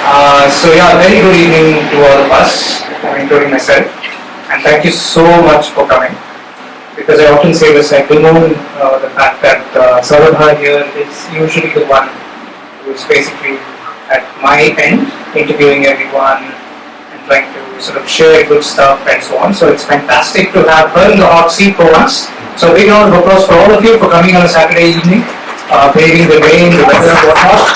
Very good evening to all of us, including myself, and thank you so much for coming. Because I often say this, I bemoan the fact that Saurabha here is usually the one who's basically at my end, interviewing everyone and trying to sort of share good stuff and so on. So it's fantastic to have her in the hot seat for once. So a big round of applause for all of you for coming on a Saturday evening, braving the rain, the weather, and whatnot.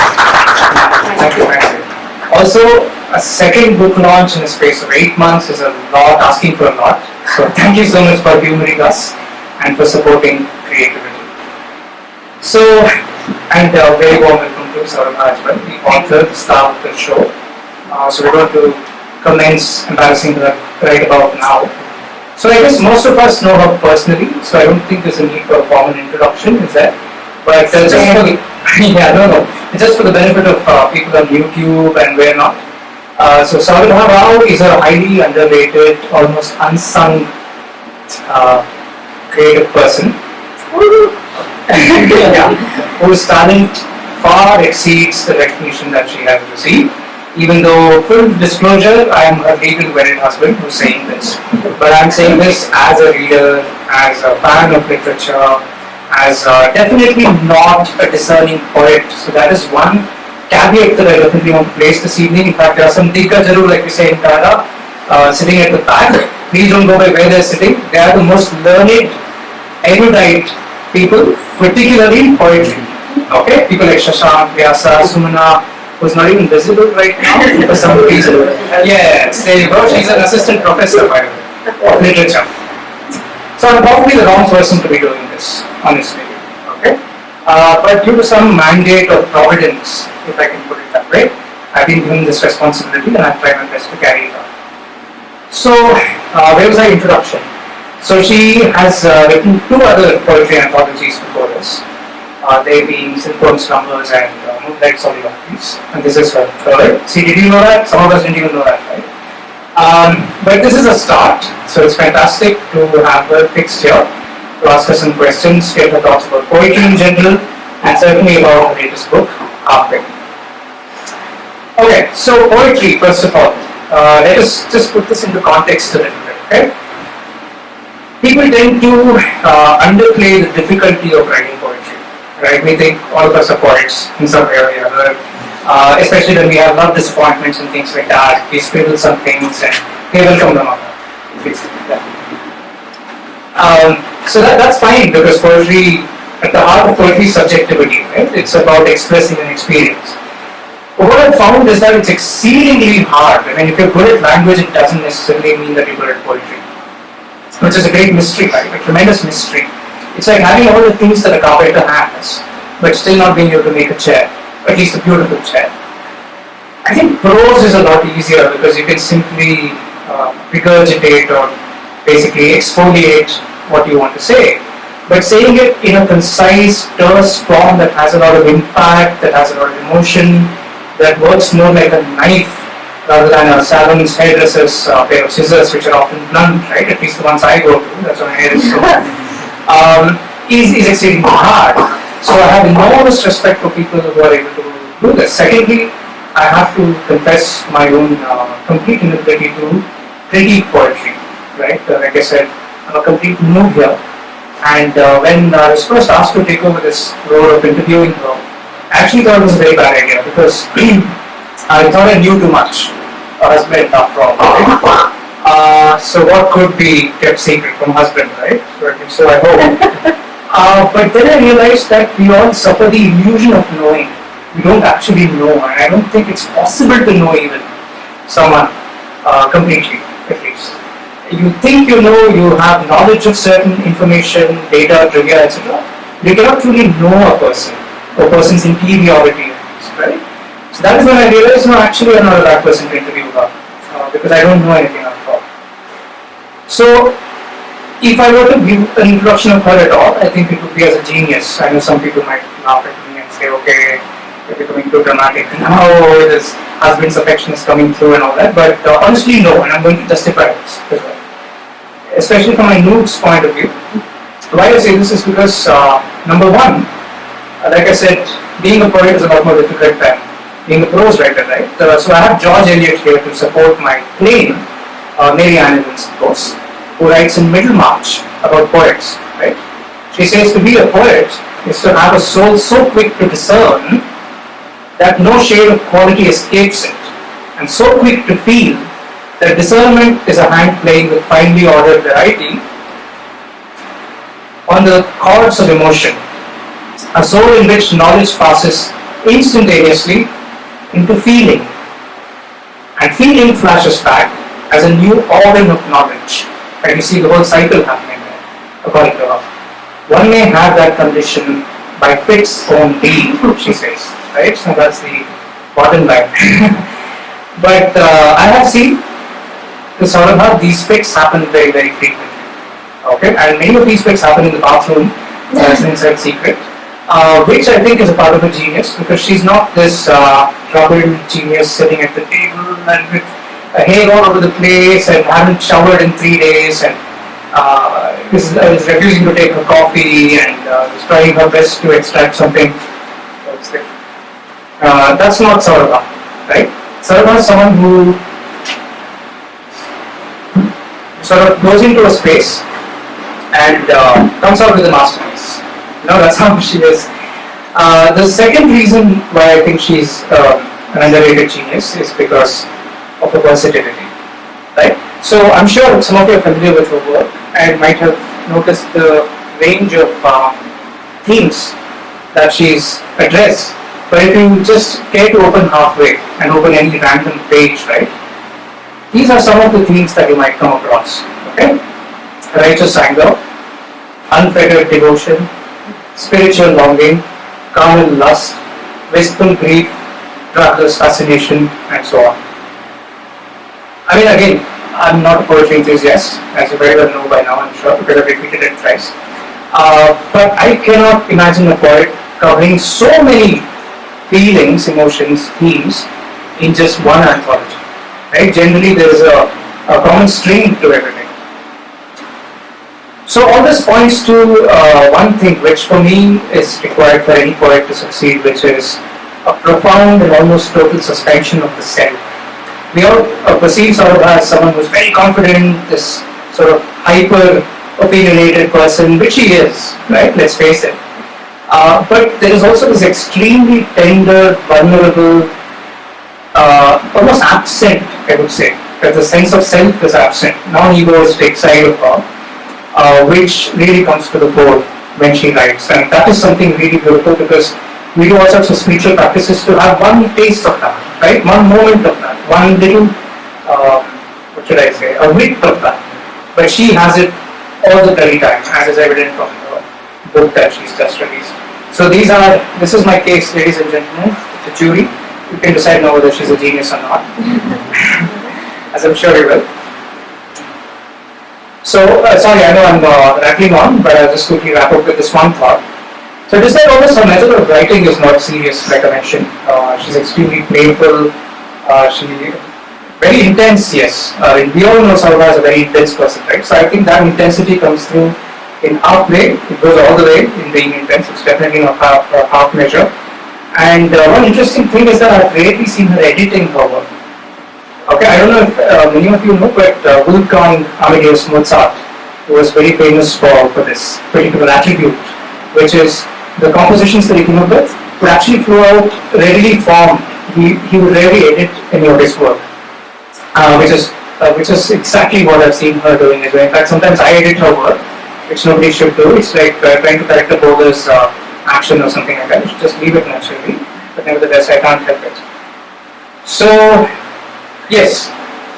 Thank you, thank you. Also, a second book launch in a space of 8 months is a lot, asking for a lot. So thank you so much for humoring us and for supporting creativity. So, and very warm welcome to Saurabha as well, the author, the star of the show. So we're going to commence embarrassing her right about now. So I guess most of us know her personally, so I don't think there's a need for a formal introduction, is there? But just for the, just for the benefit of people on YouTube and where not. So Saurabha Rao is a highly underrated, almost unsung creative person whose talent far exceeds the recognition that she has received. Even though, full disclosure, I am her legal wedded husband who's saying this. But I'm saying this as a reader, as a fan of literature, as definitely not a discerning poet. So that is one caveat that I definitely want to place this evening. In fact, there are some Dikajaru, like we say in Kannada, sitting at the back. Please don't go by where they're sitting. They are the most learned, erudite people, particularly in poetry. Okay? People like Shashank, Vyasa, Sumana, who's not even visible right now for some reason. Yes, there you go. She's an assistant professor, by the way, of literature. So I'm probably the wrong person to be doing this, honestly. Okay? But due to some mandate of providence, if I can put it that way, I've been given this responsibility and I've tried my best to carry it out. So, where was our introduction? So she has written 2 other poetry anthologies before this. They being Silkworm Slumbers and Moonlight Soliloquies. And this is her third. See, did you know that? Some of us didn't even know that, right? But this is a start, so it's fantastic to have her fixed here, to ask her some questions, get her thoughts about poetry in general, and certainly about her latest book, Halfway. Okay, so poetry, first of all. Let us just put this into context a little bit, okay? People tend to underplay the difficulty of writing poetry, right? We think all of us are poets in some way or the other. Especially when we have love disappointments and things like that, we scribble some things and hey, welcome to Mama. So that's fine because poetry, at the heart of poetry is subjectivity, right? It's about expressing an experience. But what I've found is that it's exceedingly hard. I mean, if you're good at language, it doesn't necessarily mean that you're good at poetry, which is a great mystery, right? A tremendous mystery. It's like having all the things that a carpenter has, but still not being able to make a chair. At least a beautiful chair. I think prose is a lot easier because you can simply regurgitate or basically exfoliate what you want to say. But saying it in a concise, terse form that has a lot of impact, that has a lot of emotion, that works more like a knife rather than a salon's hairdresser's pair of scissors, which are often blunt, right? At least the ones I go to, that's why my hair is so is exceedingly hard. So I have enormous respect for people who are able to do this. Secondly, I have to confess my own complete inability to critique poetry, right? Like I said, I'm a complete noob here. And when I was first asked to take over this role of interviewing her, I actually thought it was a very bad idea because I thought I knew too much. A husband, after all, right? So what could be kept secret from husband, right? So I hope. But then I realized that we all suffer the illusion of knowing. We don't actually know, and I don't think it's possible to know even someone completely, at least. You think you know, you have knowledge of certain information, data, trivia, etc. You cannot truly know a person's interiority, right? So that is when I realized, no, actually I'm not a bad person to interview her, because I don't know anything at all. So, if I were to give an introduction of her at all, I think it would be as a genius. I know some people might laugh at me and say, okay, you're becoming too dramatic now, this husband's affection is coming through and all that, but honestly no, and I'm going to justify this as well. Especially from my noob's point of view. Why I say this is because, number one, like I said, being a poet is a lot more difficult than being a prose writer, right? So I have George Eliot here to support my claim, Mary Ann Evans, of course, who writes in Middlemarch about poets, right? She says to be a poet is to have a soul so quick to discern that no shade of quality escapes it, and so quick to feel that discernment is a hand playing with finely ordered variety on the chords of emotion, a soul in which knowledge passes instantaneously into feeling, and feeling flashes back as a new organ of knowledge. And you see the whole cycle happening there, according to her. One may have that condition by fits only, she says, right? So that's the bottom line. But I have seen to sort of how these fits happen very, very frequently. Okay, and many of these fits happen in the bathroom, as an inside secret, which I think is a part of a genius, because she's not this troubled genius sitting at the table and with hair all over the place and haven't showered in 3 days and is refusing to take her coffee and is trying her best to extract something. That's not Saurabha, right? Saurabha is someone who sort of goes into a space and comes out with a masterpiece. That's how she is. The second reason why I think she's an underrated genius is because of her versatility, right? So I'm sure some of you are familiar with her work and might have noticed the range of themes that she's addressed. But if you just care to open halfway and open any random page, right? These are some of the themes that you might come across. Okay? Righteous anger, unfettered devotion, spiritual longing, carnal lust, wistful grief, drugless fascination, and so on. I mean, again, I'm not a poetry enthusiast, as you very well know by now, I'm sure, because I've repeated it twice. But I cannot imagine a poet covering so many feelings, emotions, themes in just one anthology. Right? Generally, there is a common string to everything. So all this points to one thing, which for me is required for any poet to succeed, which is a profound and almost total suspension of the self. We all perceive Saurabha as someone who's very confident, this sort of hyper opinionated person, which he is, right? Let's face it. But there is also this extremely tender, vulnerable, almost absent, I would say, that the sense of self is absent, non-egoistic side of her, which really comes to the fore when she writes. And that is something really beautiful, because we do all sorts of spiritual practices to have one taste of that, right? One moment of that, one little, what should I say, a whiff of that. But she has it all the very time, as is evident from the book that she's just released. So this is my case, ladies and gentlemen, the jury. You can decide now whether she's a genius or not, as I'm sure you will. So, sorry, I know I'm rattling on, but I'll just quickly wrap up with this one thought. So despite all this, her method of writing is not serious, like I mentioned. She's extremely playful, very intense, yes. We all know Saurabha is a very intense person, right? So I think that intensity comes through in halfway. It goes all the way in being intense. It's definitely not half measure. And one interesting thing is that I've rarely seen her editing her work. Okay, I don't know if many of you know, but Wolfgang Amadeus Mozart was very famous for this particular attribute, which is the compositions that he came up with would actually flow out readily formed. He would rarely edit any of his work, which is exactly what I've seen her doing as well. In fact, sometimes I edit her work, which nobody should do. It's like trying to correct a bogus action or something like that. You should just leave it naturally, but nevertheless, I can't help it. So, yes,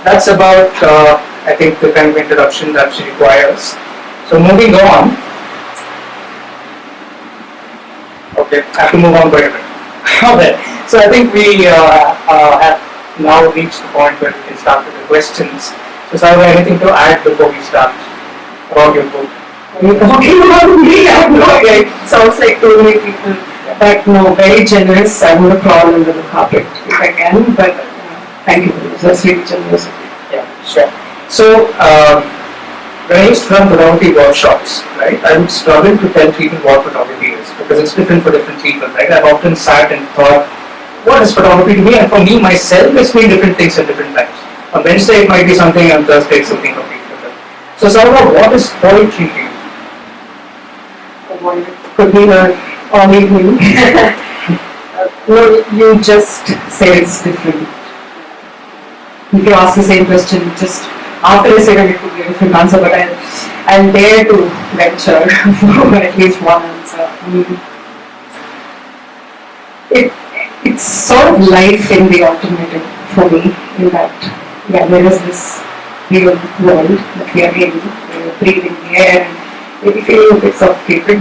that's about, I think, the kind of introduction that she requires. So, moving on. Okay, I have to move on quite a bit. Okay, so I think we have now reached the point where we can start with the questions. So, Sarva, anything to add before we start about your book? You're talking about me, I have no idea. It sounds like too many people. But no, very generous. I would have crawled under the carpet if I can, but thank you. That's really generous. Yeah, sure. So, when I used to run photography workshops, right, I would struggle to tell people what photography is, because it's different for different people, right? I've often sat and thought, what is photography to me, and for me myself, it's been different things at different times. On Wednesday it might be something, and Thursday it's something completely different. So Saurabh, what is poetry to you? Could be her all evening. No, you just say it's different. If you ask the same question, just after a second it could be a different answer, but I'll dare to venture for at least one answer. It's sort of life in the alternative for me, in that, yeah, there is this real world that we are in, we're breathing the air, and maybe feeling a bit suffocated,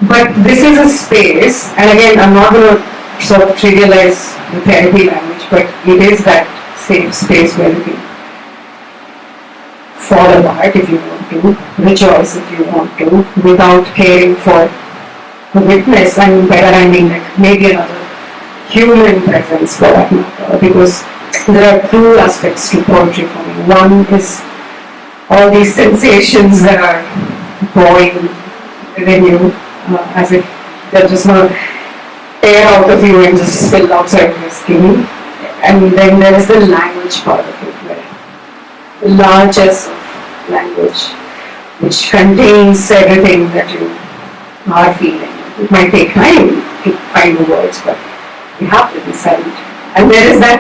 but this is a space, and again, I'm not going to sort of trivialize the therapy language, but it is that safe space where you can fall apart if you want to, rejoice if you want to, without caring for the witness, and by that I mean like maybe another human presence for that matter, because there are two aspects to poetry for me. One is all these sensations that are going within you, as if they're just not tear out of you and just spill outside your skin. And then there is the language part of it, where the largest of language, which contains everything that you are feeling. It might take time to find the words, but you have to be silent. And there is that,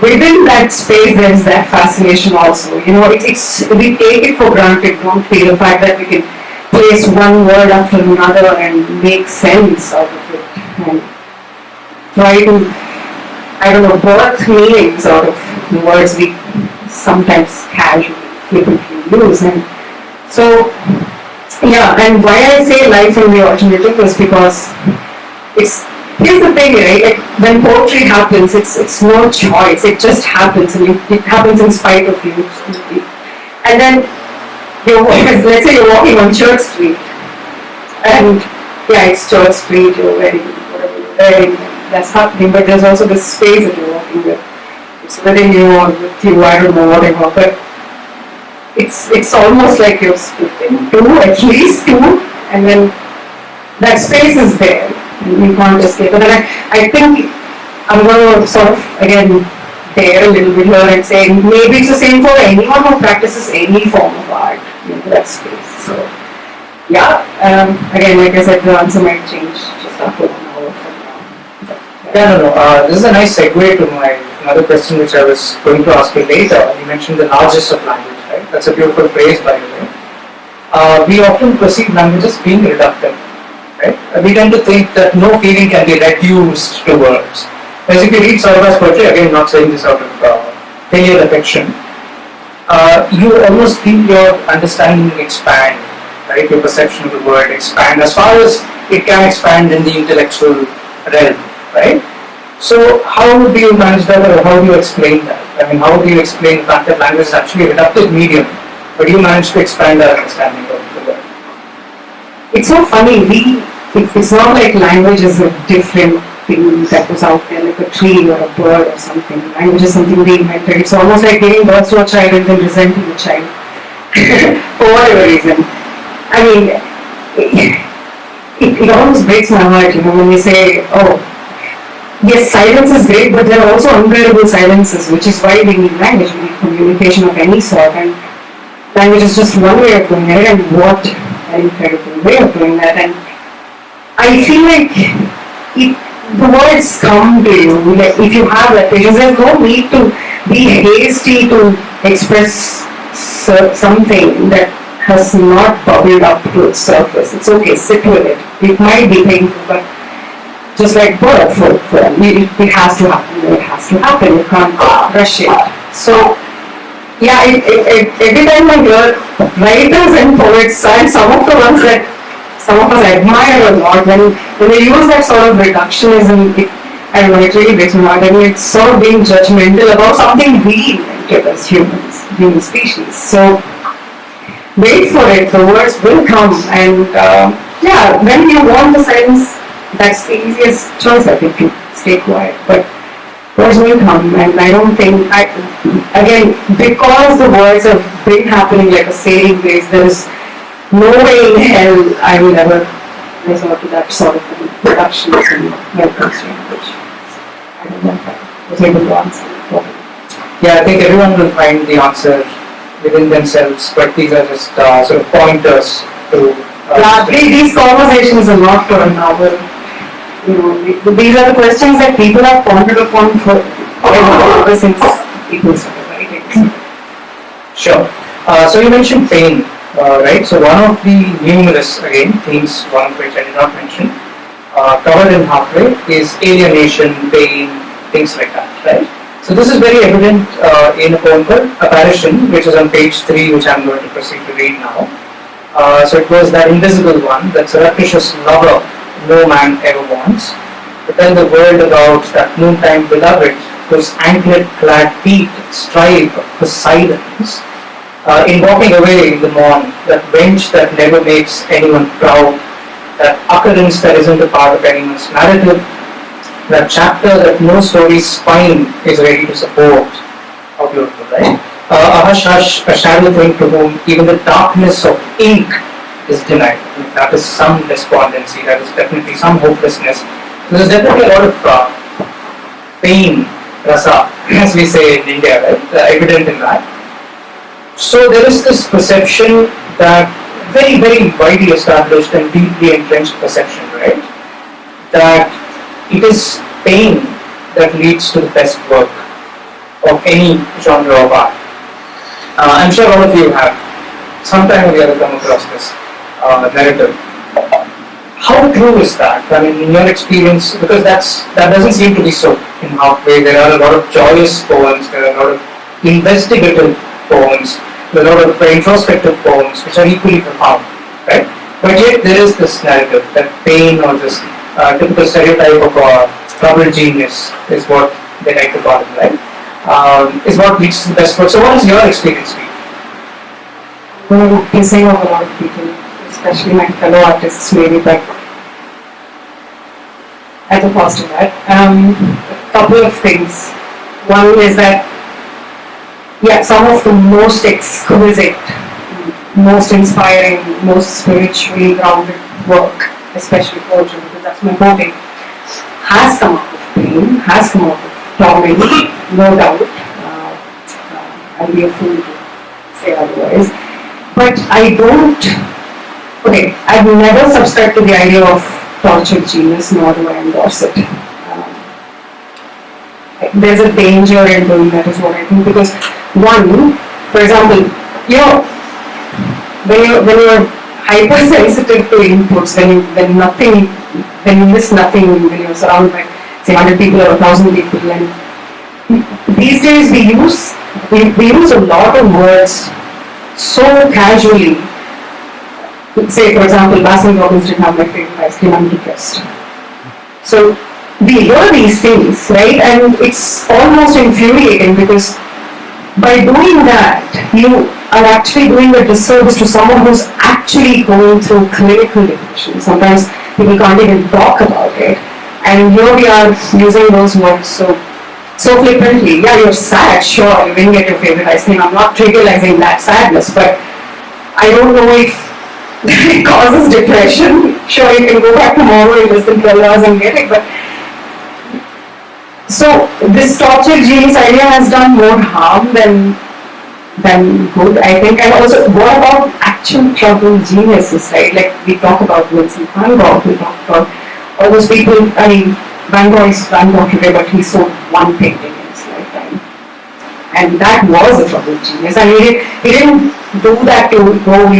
within that space, there is that fascination also. You know, we take it for granted, don't we? The fact that we can place one word after another and make sense out of it, and try to, I don't know, birth meanings out of the words we sometimes casually, flippantly use. And so, yeah, and why I say life in the alternative is because here's the thing, right? Like, when poetry happens, it's no choice. It just happens, and it happens in spite of you. And then, let's say you're walking on Church Street, and yeah, it's Church Street, you're wearing whatever you're wearing, that's happening, but there's also this space that you're walking with. It's within you or with you, I don't know, whatever, but it's almost like you're splitting two, at least two, and then that space is there, and you can't escape it. And I think I'm going to sort of, again, dare a little bit here and say maybe it's the same for anyone who practices any form of art in that space. So, yeah, again, like I said, the answer might change just after 1 hour from now. Yeah, no. This is a nice segue to my another question which I was going to ask you later. You mentioned the largest of language, right? That's a beautiful phrase, by the way. We often perceive language as being reductive, right? We tend to think that no feeling can be reduced to words. Whereas if you read Saurabh's poetry, again, not saying this out of failure affection, you almost feel your understanding expand, right? Your perception of the word expand as far as it can expand in the intellectual realm, right? So how do you manage that, or how do you explain that? I mean, how do you explain the fact that language is actually a reductive medium, but you manage to expand our understanding of the word? It's so funny, it's not like language is a different thing that was out there, like a tree or a bird or something. Language is something we invented. It's almost like giving birth to a child and then resenting the child for whatever reason. I mean, it almost breaks my heart, you know, when we say, oh, yes, silence is great, but there are also unbearable silences, which is why we need language. We need communication of any sort, and language is just one way of doing it, and what an incredible way of doing that. And I feel like the words come to you, like if you have that patience, there's no need to be hasty to express something that has not bubbled up to its surface. It's okay, sit with it. It might be painful, but just like birth, it has to happen. It has to happen. You can't rush it. So, yeah, every time I hear writers and poets, and some of the ones that some of us admire a lot, when they use that sort of reductionism, I don't know, it really breaks my heart. I mean, it's sort of being judgmental about something we invented as humans, human species. So, wait for it. The words will come, and yeah, when you want the silence, that's the easiest choice, I think, to stay quiet. But words will come, and I don't think, again, because the words have been happening like a saving grace, there is no way in hell I will ever resort to that sort of productions and welcome which I don't know if I was able to answer properly. Yeah, I think everyone will find the answer within themselves, but these are just sort of pointers to. These conversations are not for an hour. You know, these are the questions that people have pondered upon for ever since people started writing. Sure. So you mentioned pain, right? So one of the numerous, again, themes, one of which I did not mention, covered in halfway, is alienation, pain, things like that, right? So this is very evident in a poem called Apparition, which is on page 3, which I'm going to proceed to read now. So it was that invisible one, that surreptitious lover no man ever wants, to tell the world about that noontime beloved whose anklet-clad feet strive for silence, in walking away in the morn, that bench that never makes anyone proud, that occurrence that isn't a part of anyone's narrative, that chapter that no story's spine is ready to support. How beautiful, right? A hush hush, a shadow thing to whom even the darkness of ink is denied. I mean, that is some despondency, that is definitely some hopelessness. There's definitely a lot of pain, rasa, as we say in India, right? Evident in that. So there is this perception that very, very widely established and deeply entrenched perception, right? That it is pain that leads to the best work of any genre of art. I'm sure all of you have sometime or the other come across this narrative. How true is that? I mean, in your experience, because that doesn't seem to be so in halfway. There are a lot of joyous poems, there are a lot of investigative poems, there are a lot of introspective poems which are equally profound, right? But yet there is this narrative that pain or this typical stereotype of a troubled genius is what they like to call it, right? Is what leads to the best work. So what is your experience been? I'm pissing off a lot of people, especially my fellow artists maybe, but as opposed to that, a couple of things. One is that, yeah, some of the most exquisite, most inspiring, most spiritually grounded work, especially poetry, because that's my forte, has come out of pain, has come out of torment, no doubt. I'll be a fool to say otherwise. But I've never subscribed to the idea of tortured genius, nor do I endorse it. There's a danger in doing that, is what I think, because one, for example, when you're hypersensitive to inputs, when you miss nothing, when you're surrounded by say 100 people or 1,000 people, and these days we use a lot of words so casually. Say, for example, Baskin Robbins didn't have my favorite ice cream, I'm depressed. So we hear these things, right? And it's almost infuriating because by doing that, you are actually doing a disservice to someone who's actually going through clinical depression. Sometimes people can't even talk about it. And here we are using those words so flippantly. Yeah, you're sad, sure, you didn't get your favorite ice cream. I'm not trivializing that sadness, but I don't know if it causes depression. Sure, you can go back tomorrow and listen 12 hours and get it, but so this tortured genius idea has done more harm than good, I think. And also, what about actual troubled geniuses, right? Like we talk about Vincent van Gogh, we talk about all those people. I mean, Van Gogh is Van Gogh today, but he sold one painting in his lifetime, and that was a troubled genius. And he didn't do that to go,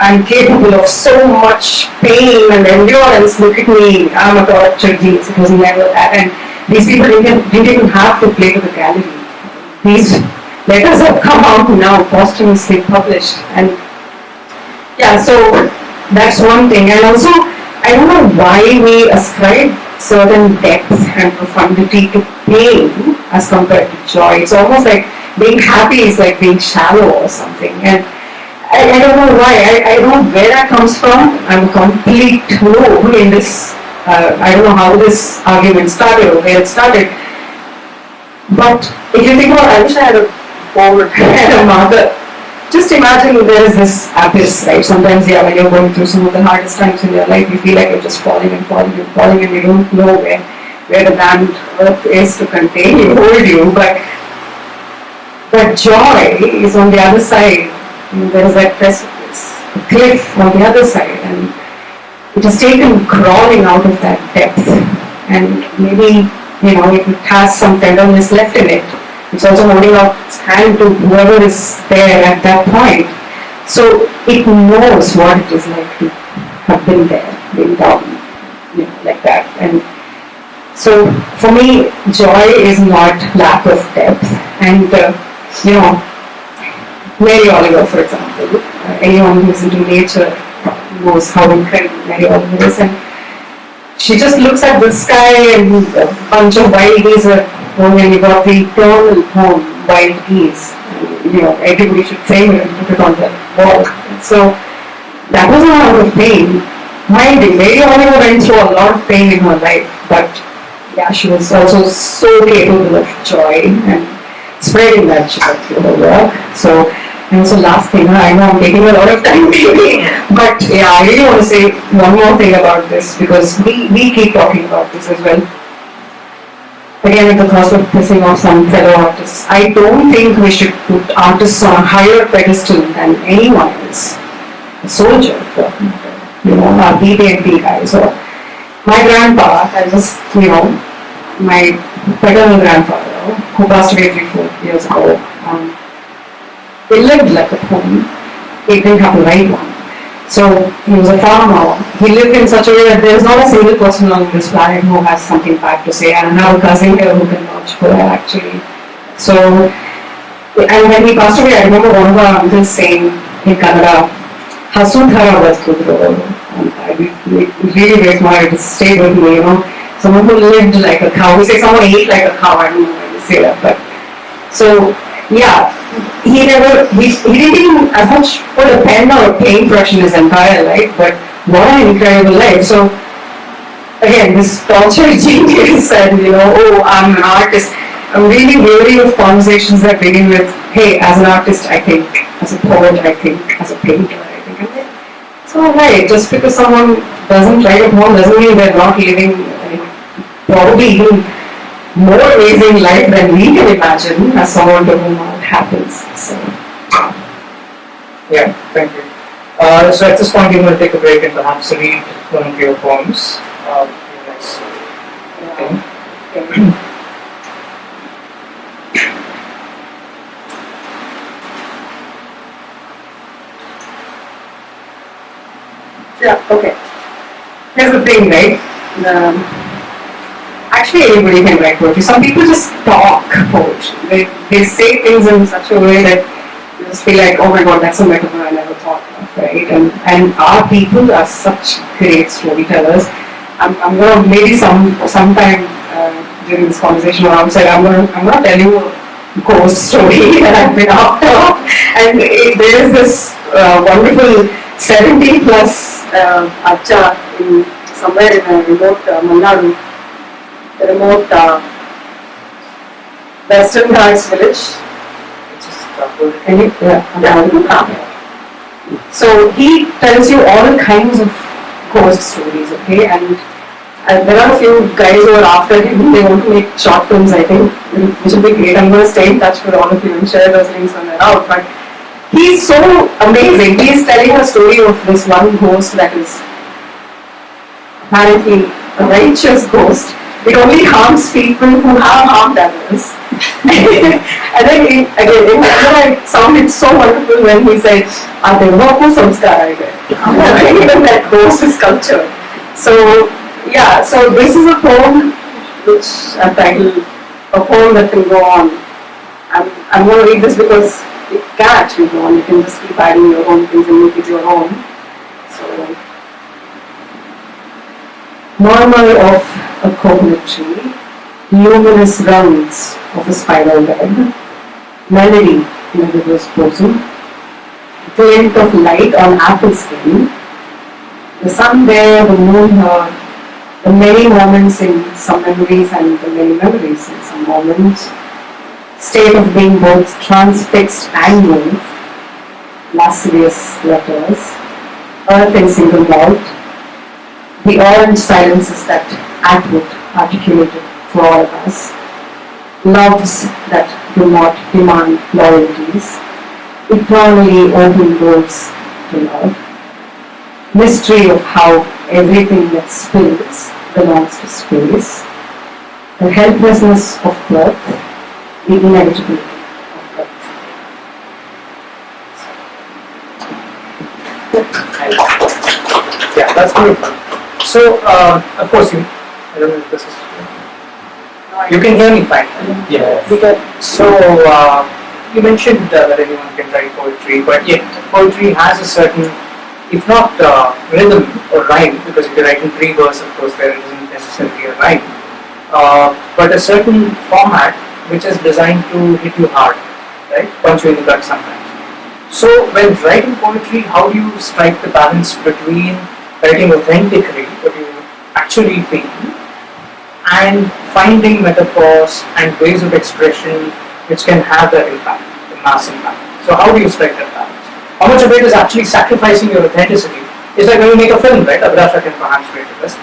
I'm capable of so much pain and endurance. Look at me, I'm a tortured genius. It was never that. And these people didn't even have to play to the gallery. These letters have come out now, posthumously published, and yeah, so that's one thing. And also, I don't know why we ascribe certain depth and profundity to pain as compared to joy. It's almost like being happy is like being shallow or something. And I don't know why. I don't know where that comes from. I'm a complete noob in this. I don't know how this argument started or where it started. But if you think about it, I wish I had a board and a marker. just imagine there is this abyss, right? Sometimes, yeah, when you're going through some of the hardest times in your life, you feel like you're just falling and falling and falling, and you don't know where the damned earth is to contain you, hold you. But joy is on the other side. There is that precipice, a cliff on the other side, and it is taken crawling out of that depth. And maybe, if it has some tenderness left in it, it's also holding out its hand to whoever is there at that point. So it knows what it is like to have been there, been down, like that. And so for me, joy is not lack of depth. And Mary Oliver, for example, anyone who's into nature knows how incredible Mary Oliver is. And she just looks at the sky and a bunch of wild geese are home, and you got the eternal home, wild geese. Everybody should frame it and put it on the wall. So that was not out of pain. Mind you, Mary Oliver went through a lot of pain in her life, but yeah, she was also so capable of joy and spreading that joy through her work. So, and so last thing, I know I'm taking a lot of time maybe, but yeah, I really want to say one more thing about this, because we keep talking about this as well. Again, at the cost of pissing off some fellow artists, I don't think we should put artists on a higher pedestal than anyone else. A soldier, our BB&B guy. So my grandpa, my paternal grandfather, who passed away 3-4 years ago, they lived like a home. He didn't have the right one. So he was a farmer. He lived in such a way that there is not a single person on this planet who has something bad to say. And I have a cousin here who can vouch for that actually. So, and when he passed away, I remember one of our uncles saying in Kannada, Hasudhara was Kudro. And I really breaks my heart to stay with me, Someone who lived like a cow. We say someone ate like a cow. I don't know why we say that, but so yeah. He didn't even as much put a pen or a paintbrush in his entire life, but what an incredible life. So again, this torture genius and I'm an artist. I'm really wary of conversations that begin with, hey, as an artist I think, as a poet I think, as a painter I think. It's alright, just because someone doesn't write a poem doesn't mean they're not living probably even more amazing life than we can imagine as someone to whom it happens. So yeah, thank you. So at this point, you're going to take a break and perhaps read one of your poems. Next thing. Yeah, okay. Here's the thing, right? Actually, anybody can write poetry. Some people just talk poetry. They say things in such a way that you just feel like, oh my god, that's a metaphor I never thought of, right? And our people are such great storytellers. I'm gonna maybe sometime during this conversation or outside, I'm gonna tell you a ghost story that I've been after. And there is this wonderful 70 plus Acha in somewhere in a remote Mannaru, the remote Western Ghats village. So he tells you all kinds of ghost stories, okay? And there are a few guys who are after him. They want to make short films, I think, which will be great. I'm going to stay in touch with all of you and share those links when they're out. But he's so amazing. He is telling a story of this one ghost that is apparently a righteous ghost. It only harms people who have harmed others. And then again, it sounded so wonderful when he said, Adevako samskara even that ghost is cultured. So yeah, so this is a poem which I've titled a poem that can go on. I'm going to read this because it can actually go on. You can just keep adding your own things and make it your own. So, murmur of a coconut tree, luminous rounds of a spiral web, melody in a river's bosom, glint of light on apple skin, the sun there, the moon here, the many moments in some memories and the many memories in some moments, state of being both transfixed and moved, lascivious letters, earth in single malt, the orange silences that Atwood articulated for all of us, loves that do not demand loyalties, eternally open doors to love, mystery of how everything that spills belongs to space, the helplessness of birth, the inevitability of birth. Yeah, that's beautiful. So, of course, I don't know if this is. You can hear me fine. Yeah. So, you mentioned that anyone can write poetry, but yet poetry has a certain, if not rhythm or rhyme, because if you're writing free verse, of course, there isn't necessarily a rhyme, but a certain format which is designed to hit you hard, right? Punch you in the gut sometimes. So, when writing poetry, how do you strike the balance between writing authentically, what you actually feel, and finding metaphors and ways of expression which can have that impact, the mass impact? So how do you strike that balance? How much of it is actually sacrificing your authenticity? It's like when you make a film, right? Abhirasha can perhaps relate to this.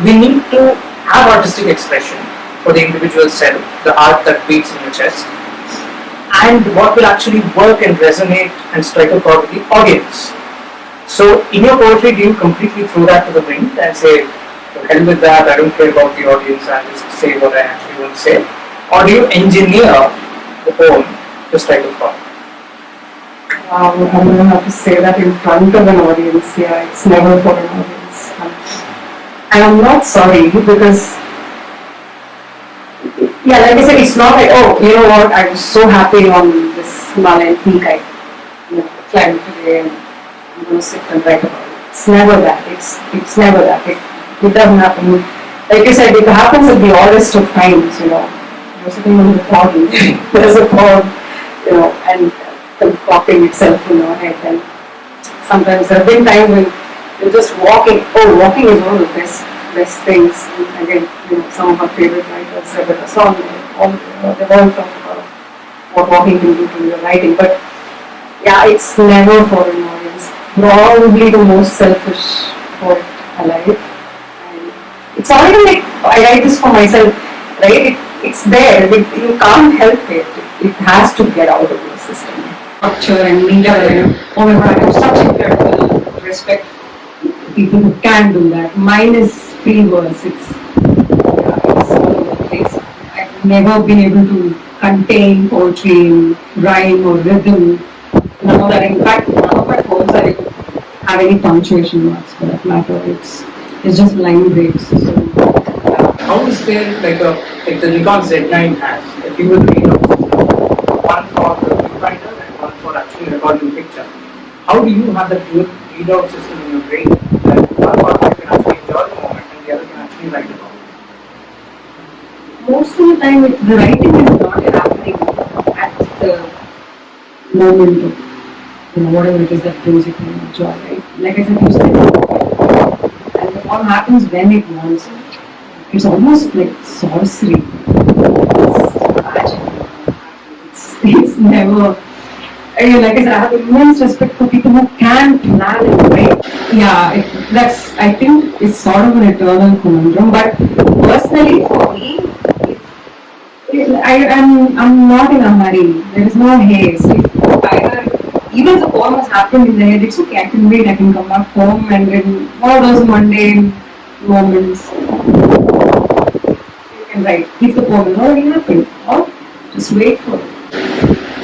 We need to have artistic expression for the individual self, the heart that beats in your chest, and what will actually work and resonate and strike a chord with the audience. So in your poetry, do you completely throw that to the wind and say, to hell with that, I don't care about the audience, I'll just say what I actually want to say? Or do you engineer the poem to strike a chord? I'm going to have to say that in front of an audience. Yeah, it's never for an audience. And I'm not sorry because, yeah, like I said, it's not like, oh, you know what, I was so happy on this Himalayan peak, I climbed today and I'm going to sit and write about it. It's never that. It's never that. It doesn't happen. Like you said, it happens at the oddest of times, You're sitting on the cloud, there's a cloud, and concocting itself in your head. And sometimes there have been times when you're just walking. Oh, walking is one of the best things. And again, some of our favorite writers have written a song. They've all talked about what walking can do to your writing. But yeah, it's never for an audience. Probably the most selfish poet alive. And it's not even like I write this for myself, right? It's there. You can't help it. It has to get out of your system. Structure and media. Oh my God, I have such incredible respect for people who can do that. Mine is free verse. It's all over the place. I've never been able to contain poetry in rhyme or rhythm. None of that. In fact, none of my poems have any punctuation marks for that matter. It's just line breaks. So, how is there like the Nikon Z9 has a dual readout system, one for the viewfinder and one for actually recording the picture? How do you have that dual readout system in your brain that one part can actually enjoy the moment and the other can actually write about it? most of the time, the writing is not happening at the moment of whatever it is that brings you kind of joy, right? Like I said, you said, and what happens when it wants it? It's almost like sorcery. It's magic. It's never. Like I said, I have immense respect for people who can plan and write. Yeah, I think it's sort of an eternal conundrum. But personally, for me, I'm not in a hurry. There is no haste. Even if the poem has happened in the head, it's okay. I can wait. I can come back home and in one of those mundane moments, you can write. If the poem has already happened, or just wait for it.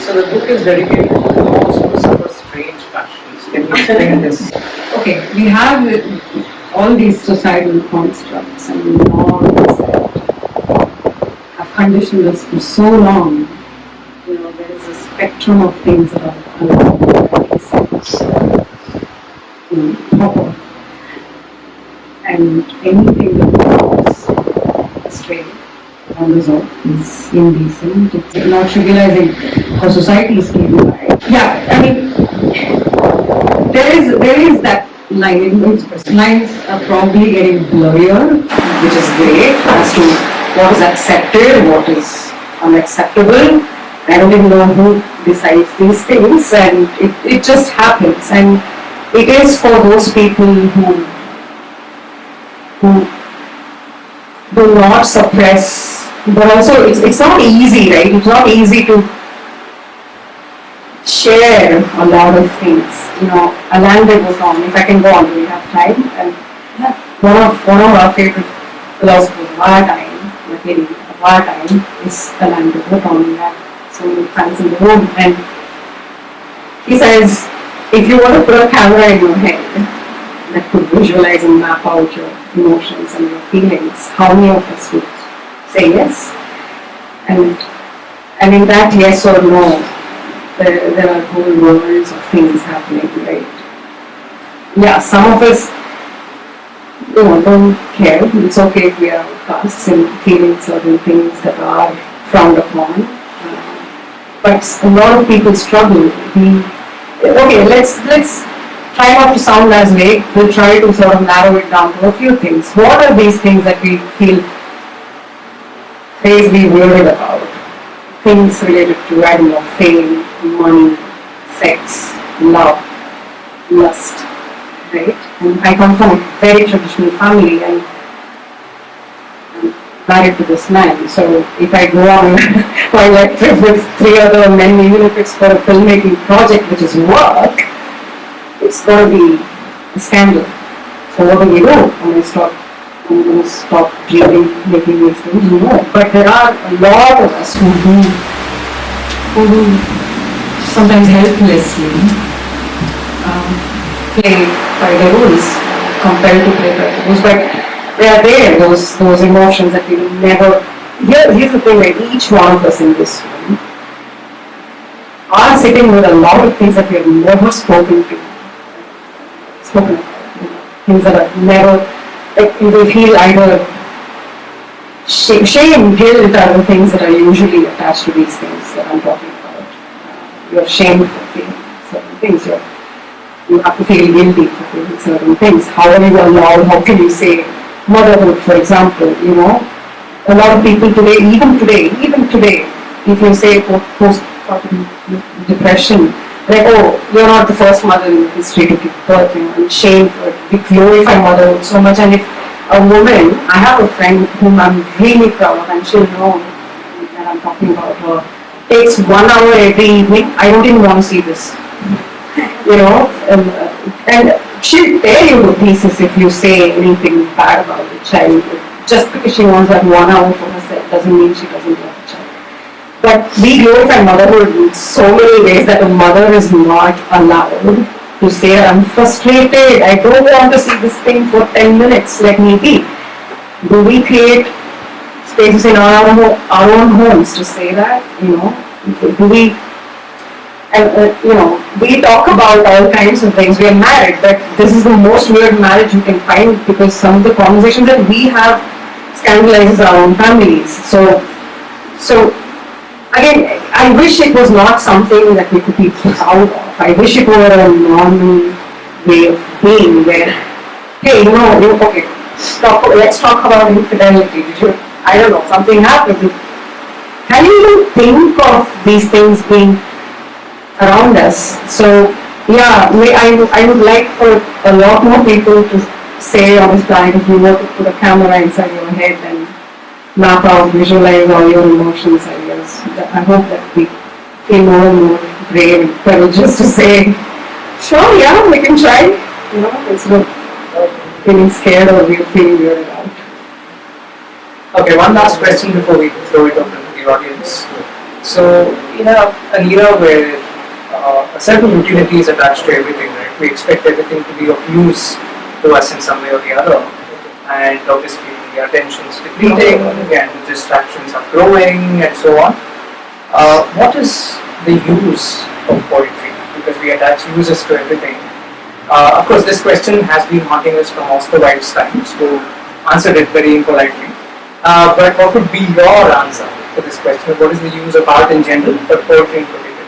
So the book is dedicated to those who suffer strange passions. Can you explain this? Okay, we have all these societal constructs and norms that have conditioned us for so long. There is a spectrum of things that are proper, and anything that goes astray unresolved is indecent. It's not trivializing how society is came by. Yeah, I mean, there is that line. Lines are probably getting blurrier, which is great as to what is accepted, what is unacceptable. I don't even know decides these things, and it just happens. And it is for those people who do not suppress, but also it's not easy, right? It's not easy to share a lot of things. Alanda goes on. If I can go on, do we have time? And one of our favorite philosophers of our time, of our time, is Alanda goes on. We have so many fans in the room, and he says, if you want to put a camera in your head that could visualize and map out your emotions and your feelings, how many of us would say yes? And in that yes or no, there are whole worlds of things happening, right? Yeah, some of us, don't care. It's okay if we are outcasts and feeling certain things that are frowned upon. But a lot of people struggle. Okay, let's try not to sound as vague. We'll try to sort of narrow it down to a few things. What are these things that we feel crazily worried about? Things related to, I don't know, fame, money, sex, love, lust, right? And I come from a very traditional family, and I'm married to this man. So if I go on my life trip with 3 other men, even if it's for a filmmaking project, which is work, it's going to be a scandal. So what do we do? I'm going to stop dreaming, making these things? No. But there are a lot of us who do sometimes helplessly play by the rules, compelled to play by the rules. But they are there, those emotions that we will never. Here's the thing, like each one of us in this room are sitting with a lot of things that we have never spoken about. Things that are never, like we feel either shame, guilt are the things that are usually attached to these things that I'm talking about. You're shamed for feeling certain things. You have to feel guilty for feeling certain things. How are you allowed? How can you say motherhood, for example? A lot of people today, even today, if you say postpartum depression, like, oh, you're not the first mother in history to give birth, and shame for it. We glorify motherhood so much. And if a woman, I have a friend whom I'm really proud of, and she'll know that I'm talking about her, takes 1 hour every evening. I don't even want to see this. And she'll tear you to pieces if you say anything bad about the child. Just because she wants that 1 hour for herself doesn't mean she doesn't love the child. But we glorify motherhood in so many ways that a mother is not allowed to say, I'm frustrated, I don't want to see this thing for 10 minutes, let me be. Do we create spaces in our own homes to say that? Do we, we talk about all kinds of things. We are married, but this is the most weird marriage you can find, because some of the conversations that we have scandalizes our own families. So again, I wish it was not something that we could be proud of. I wish it were a normal way of being where, hey, okay, let's talk about infidelity. I don't know, something happened. Can you even think of these things being around us? So, yeah, I would like for a lot more people to say on this planet, if you were to put a camera inside your head and map out, visualize all your emotions, ideas. I hope that we feel more and more brave and courageous to say, sure, yeah, we can try. Instead of feeling scared or feeling weirded out. Okay, one last question before we throw it open to the audience. So, in an era where a certain utility is attached to everything, right? We expect everything to be of use to us in some way or the other, and obviously the attention is depleting and distractions are growing and so on. What is the use of poetry? Because we attach uses to everything. Of course, this question has been haunting us from Oscar Wilde's times, who answered it very impolitely. But what would be your answer to this question? What is the use of art in general, but poetry in particular,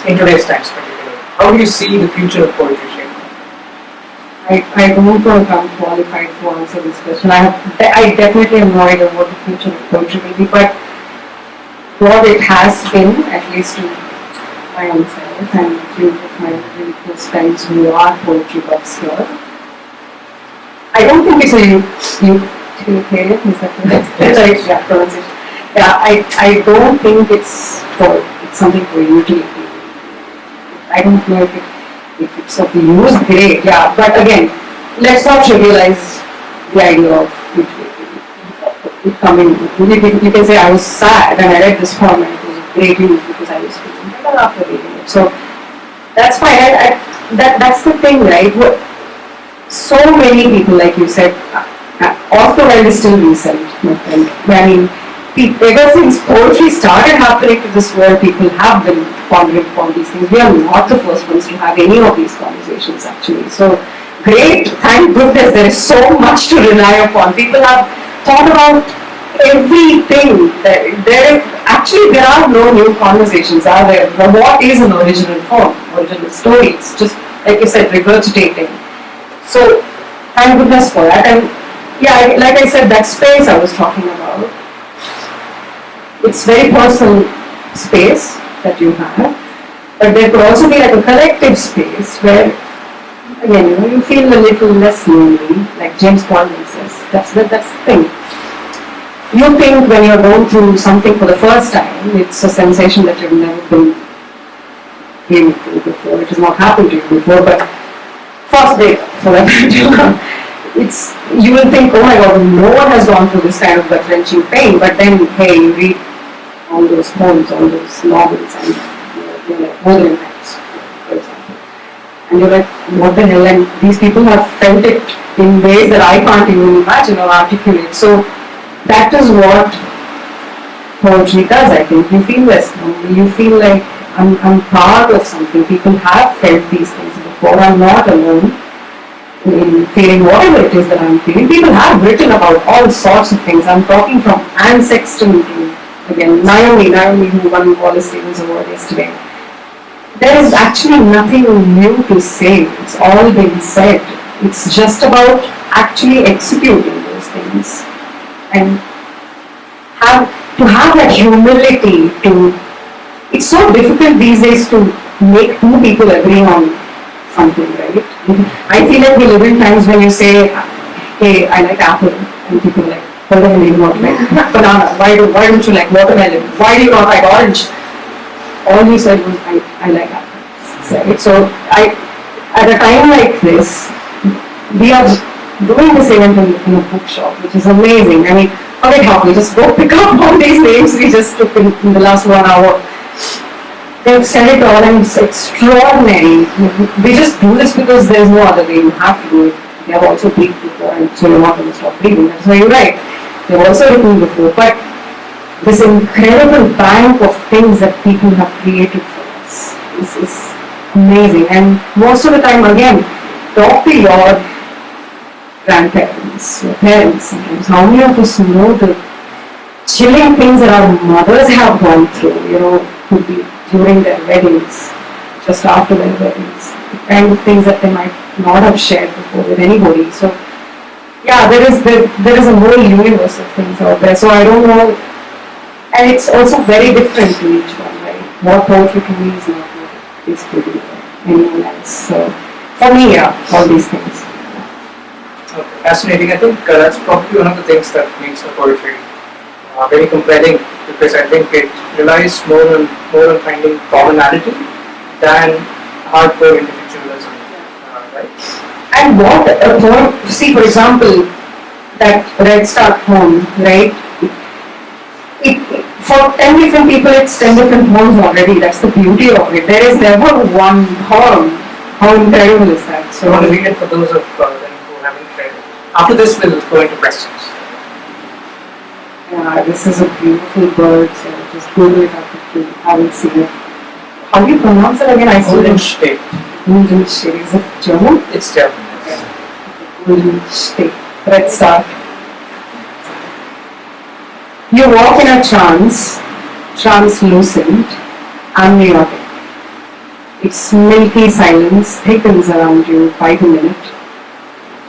in today's times particularly? How do you see the future of poetry shaping? I don't know if I'm qualified to answer this question. I definitely have no idea what the future of poetry will be, but what it has been, at least to by myself and a few of my really close friends who are poetry buffs here. I don't think it's a utilitarian, is that right? Yeah, pronunciation. Yeah, I don't think it's something for utility. I don't know if it's of use, great, yeah. But again, let's not trivialize the idea of it coming. You can say I was sad and I read this poem and it was a great news because I was feeling better after reading it. So that's fine. That's the thing, right? So many people, like you said, of the world is still recent, my friend. I mean, ever since poetry started happening to this world, people have been pondering upon these things. We are not the first ones to have any of these conversations, actually. So, great, thank goodness, there is so much to rely upon. People have thought about everything. There are no new conversations, are there? What is an original poem, original story? It's just, like you said, regurgitating. So, thank goodness for that. And yeah, like I said, that space I was talking about, it's very personal space that you have, but there could also be like a collective space where, again, you feel a little less lonely, like James Baldwin says. That's the thing. You think when you're going through something for the first time, it's a sensation that you've never been through before. It has not happened to you before, but first day for that you will think, oh my God, no one has gone through this kind of gut-wrenching pain. But then, hey, you read all those poems, all those novels, and you're like, Wuthering Heights, for example. And you're like, what the hell? And these people have felt it in ways that I can't even imagine or articulate. So that is what poetry does, I think. You feel less lonely. You feel like I'm part of something. People have felt these things before. I'm not alone in feeling whatever it is that I'm feeling. People have written about all sorts of things. I'm talking from Anne Sexton to, again, Naomi who won Wallace Stevens Award yesterday. There is actually nothing new to say. It's all been said. It's just about actually executing those things and to have that humility to. It's so difficult these days to make two people agree on something, right? I feel like we live in times when you say, hey, I like apple, and people are like, what do you not like banana? Why don't you like watermelon? Why do you not like orange? All you said was, I like apples. So at a time like this, we are doing this event in a bookshop, which is amazing. I mean, forget how we just go pick up all these names we just took in the last 1 hour. They've said it all and it's extraordinary. We just do this because there's no other way. You have to do it. They have also read before, and so you're not going to stop reading. So you're right. They've also written before. But this incredible bank of things that people have created for us is amazing. And most of the time, again, talk to your grandparents, your parents sometimes. How many of us know the chilling things that our mothers have gone through, could be during their weddings, just after their weddings, the kind of things that they might not have shared before with anybody. So, yeah, there is a whole universe of things out there. So I don't know, and it's also very different to each one, right? What poetry to me is not what is to anyone else. So, for me, yeah, all these things. Okay, fascinating. I think that's probably one of the things that makes the poetry very compelling, because I think it relies more on finding commonality than hardcore individualism, right? And what a poem, see, for example, that Red Star poem, right? For 10 different people, it's 10 different poems already. That's the beauty of it. There is never one poem. How incredible is that? So I want to read it for those of them who haven't read it. After this, we'll go into questions. Yeah, this is a beautiful bird, so just Google it up if you haven't seen it. How do you pronounce it again? Goldenstedt. Goldenstedt. Is it German? It's German. Okay. Goldenstedt. Red Star. You walk in a trance, translucent, amniotic. Its milky silence thickens around you by the minute.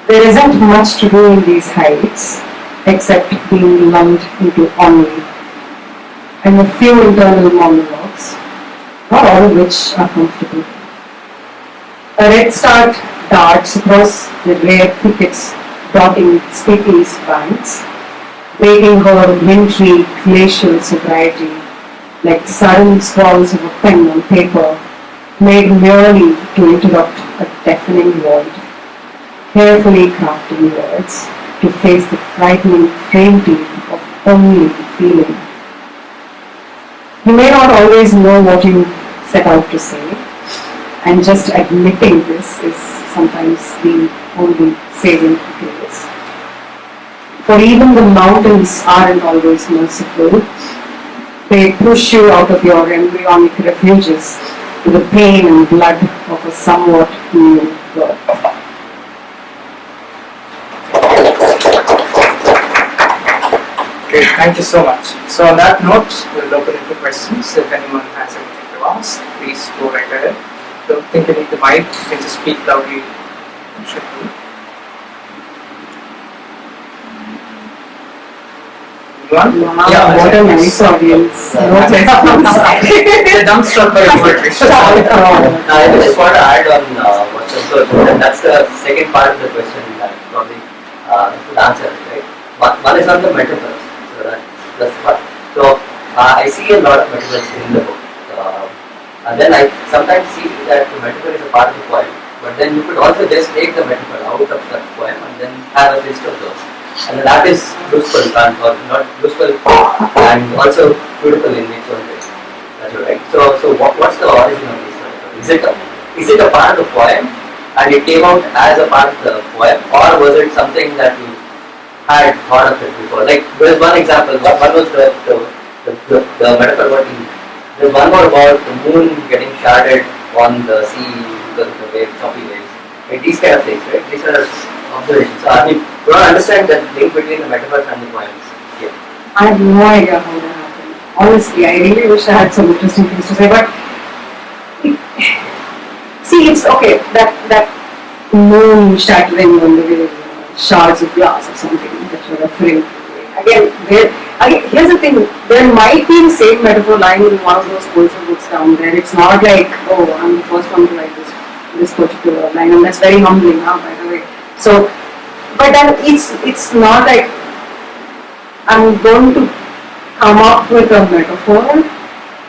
There isn't much to do in these heights, except being lulled into ennui and a few internal monologues. not all of which are comfortable. A red start darts across the rare thickets dotting Spiti's banks, breaking her wintry glacial sobriety like sudden scrawls of a pen on paper made merely to interrupt a deafening void, carefully crafting words to face the frightening frailty of only feeling. You may not always know what you set out to say, and just admitting this is sometimes the only saving grace. For even the mountains aren't always merciful. They push you out of your embryonic refuges to the pain and blood of a somewhat new birth. Okay, thank you so much. So on that note, we'll open it to questions. If anyone has anything to ask, please go right ahead. Don't think you need the mic, you can just speak loudly. You should do. Anyone? Wow, what a nice audience. No questions. The dumbstruck by your question. I just want to add on what Shankar, and that's the second part of the question that probably could answer, right? One is on the metaphors, so that's the part. So I see a lot of metaphors in the book, and then I sometimes see that the metaphor is a part of the poem, but then you could also just take the metaphor out of that poem and then have a list of those. And that is useful and or not useful and also beautiful in its own way. That's right. So what's the origin of this? Is it a part of the poem and it came out as a part of the poem, or was it something that you had thought of it before? Like there's one example. One was the metaphor what you. There's one more about the moon getting sharded on the sea because of the waves, choppy waves. Like these kind of things, right? These are observations. So I mean, you don't understand the link between the metaphors and the poems here. I have no idea how that happened. Honestly, I really wish I had some interesting things to say, but see, it's okay. That moon shattering on the way, shards of glass or something that you're referring to. Again, here's the thing. There might be the same metaphor lying in one of those poetry books down there. It's not like, oh, I'm the first one to write this particular line, and that's very humbling now, by the way. So, but then it's not like I'm going to come up with a metaphor.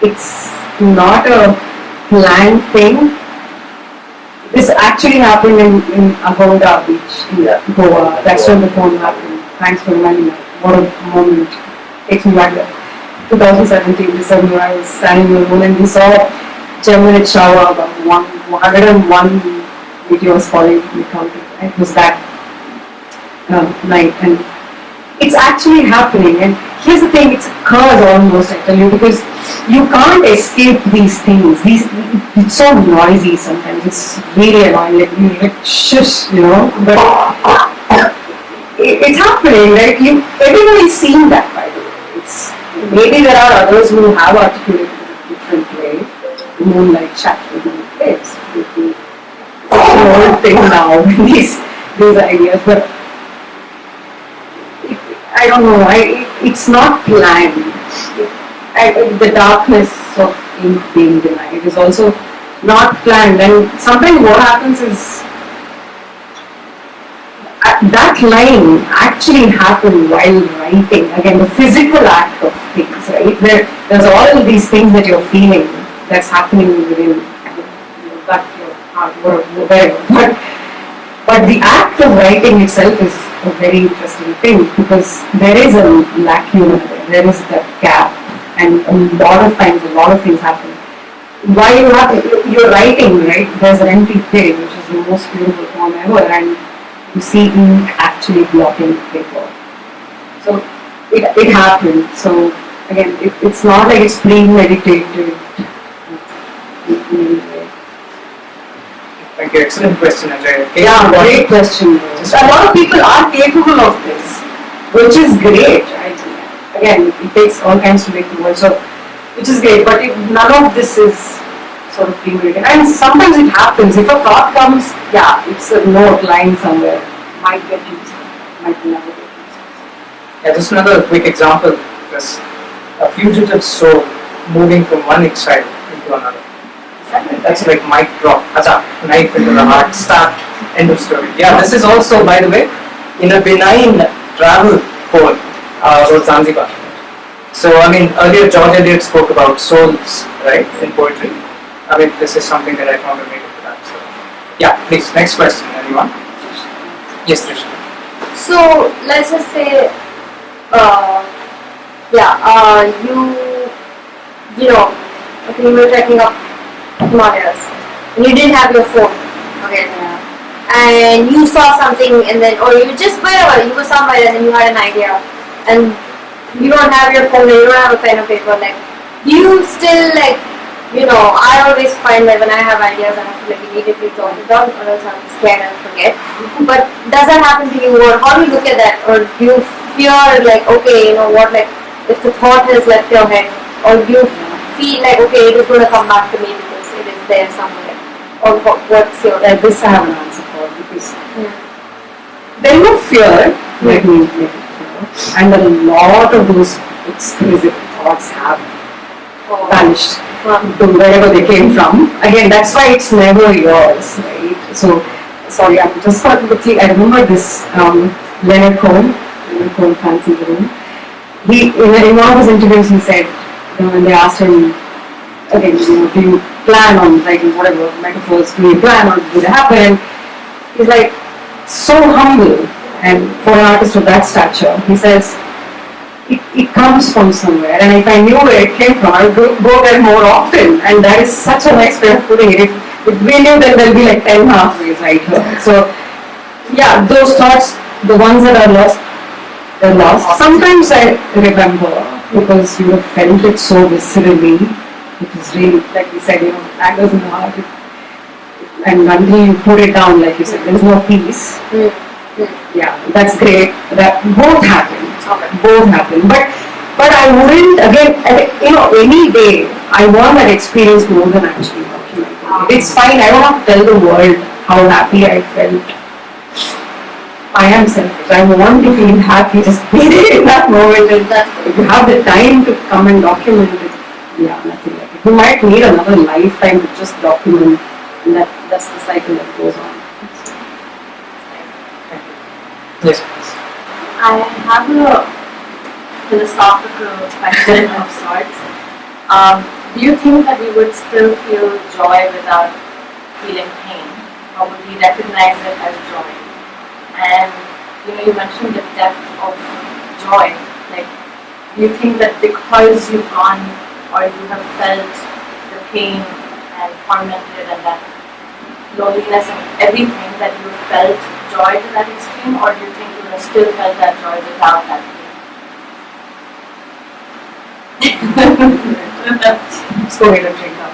It's not a planned thing. This actually happened in Agoda Beach in Goa. That's when the poem happened. Thanks for reminding me. What a moment. Takes me back there. 2017 December, I was standing in the moon and we saw a 10-minute shower, about 101 meteors falling. We counted. It was that night, and it's actually happening. And here's the thing: it's a curse almost, I tell you, because you can't escape these things. It's so noisy sometimes. It's really annoying. Like you like shush, you know. But it's happening. Like everybody's seen that, by the way. It's maybe there are others who have articulated it in a different way. The moonlight chat with the waves. It's an old thing now. these ideas, but I don't know. It's not planned. The darkness of ink being denied is also not planned. And sometimes what happens is that line actually happened while writing. Again, the physical act of things, right? There's all of these things that you're feeling that's happening within your gut, your heart, whatever. But the act of writing itself is a very interesting thing because there is a lacuna there is that gap, and a lot of times a lot of things happen. While you're writing, right, there's an empty page, which is the most beautiful poem ever, and you see ink actually blotting paper. So it happened. So again, it's not like it's premeditated. Thank you. Excellent question, Ajay. Yeah, great question. So a lot of people are capable of this, which is great. Right? Again, it takes all kinds to make the world, so which is great. But none of this is sort of premeditated. And sometimes it happens. If a thought comes, yeah, it's a note lying somewhere. Might get used, might never get used. Yeah, just another quick example. There's a fugitive soul moving from one exile into another. That's like mic drop. Acha, knife into the heart, start, end of story. Yeah, this is also, by the way, in a benign travel poem about Zanzibar. So, I mean, earlier George Eliot spoke about souls, right, in poetry. I mean, this is something that I found related to that. So, yeah, please, next question, anyone? Yes, Trisha. So let's just say, you know, okay, you were trekking up Himalayas, and you didn't have your phone, okay, and you saw something, and then, or you just wherever you were somewhere, and then you had an idea, and you don't have your phone, and you don't have a pen or paper, like, do you still like, you know, I always find that when I have ideas, I have to like immediately jot it down, or else I'm scared and forget. But does that happen to you, or how do you look at that, or do you fear like, okay, you know what, like if the thought has left your head, or do you feel like, okay, it is going to come back to me because it is there somewhere, or what's your? This I have an answer for, because there is no fear, like me, and a lot of those exquisite thoughts have vanished to wherever they came from. Again, that's why it's never yours, right? So, sorry, I'm just quickly, I remember this Leonard Cohen fancy room. He, in one of his interviews, he said, when they asked him, again, do you plan on writing whatever metaphors, do you plan on would happen? He's like, so humble, and for an artist of that stature, he says, it comes from somewhere, and if I knew where it came from, I would go there more often, and that is such a nice way of putting it. If we knew, then there'll be like 10 pathways right here. So, yeah, those thoughts, the ones that are lost, they're lost. Sometimes I remember, because you have felt it so viscerally, it is really, like we said, you know, daggers in the heart, and until you put it down, like you said, there's no peace. Yeah, that's great. That both happen. Both happen. But I wouldn't, again, you know, any day, I want that experience more than actually documenting. It's fine, I don't have to tell the world how happy I felt. I am selfish. I want to feel happy, just be there in that moment. And if you have the time to come and document it, yeah, nothing like it. You might need another lifetime to just document, and that's the cycle that goes on. Yes. I have a philosophical question of sorts. Do you think that we would still feel joy without feeling pain? Or would we recognize it as joy? And you mentioned the depth of joy. Like, do you think that because you've gone or you have felt the pain and tormented and that loneliness and everything, that you felt joy to that extreme, or do you think you have still felt that joy without that pain? Let's go ahead and drink up.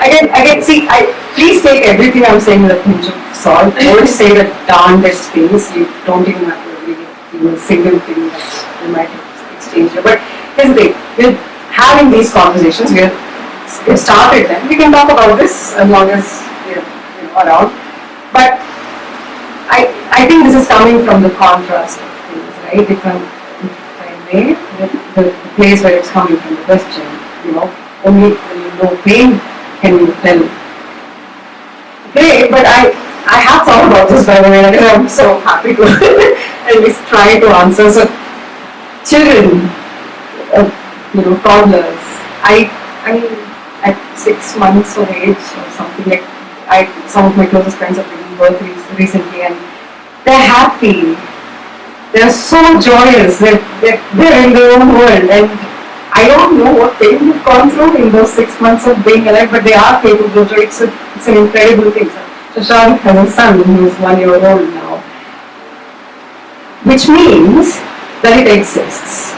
Again, see, please take everything I'm saying with a pinch of salt. Don't say the darndest things. You don't even have to really a single thing that you might exchange. But here's the thing, we're having these conversations, we've started them. We can talk about this as long as we're around. But I think this is coming from the contrast of things, right? If I may, the place where it's coming from, the question, only when you know pain can you tell. Great, but I have thought about this, by the way, and I'm so happy to at least try to answer. So, children, toddlers, I mean, at 6 months of age or something, like some of my closest friends have given birth recently, and they're happy. They're so joyous. They're in their own world, and I don't know what they have gone through in those 6 months of being alive, but they are capable. So it's an incredible thing. So Shashank has a son who is 1 year old now, which means that it exists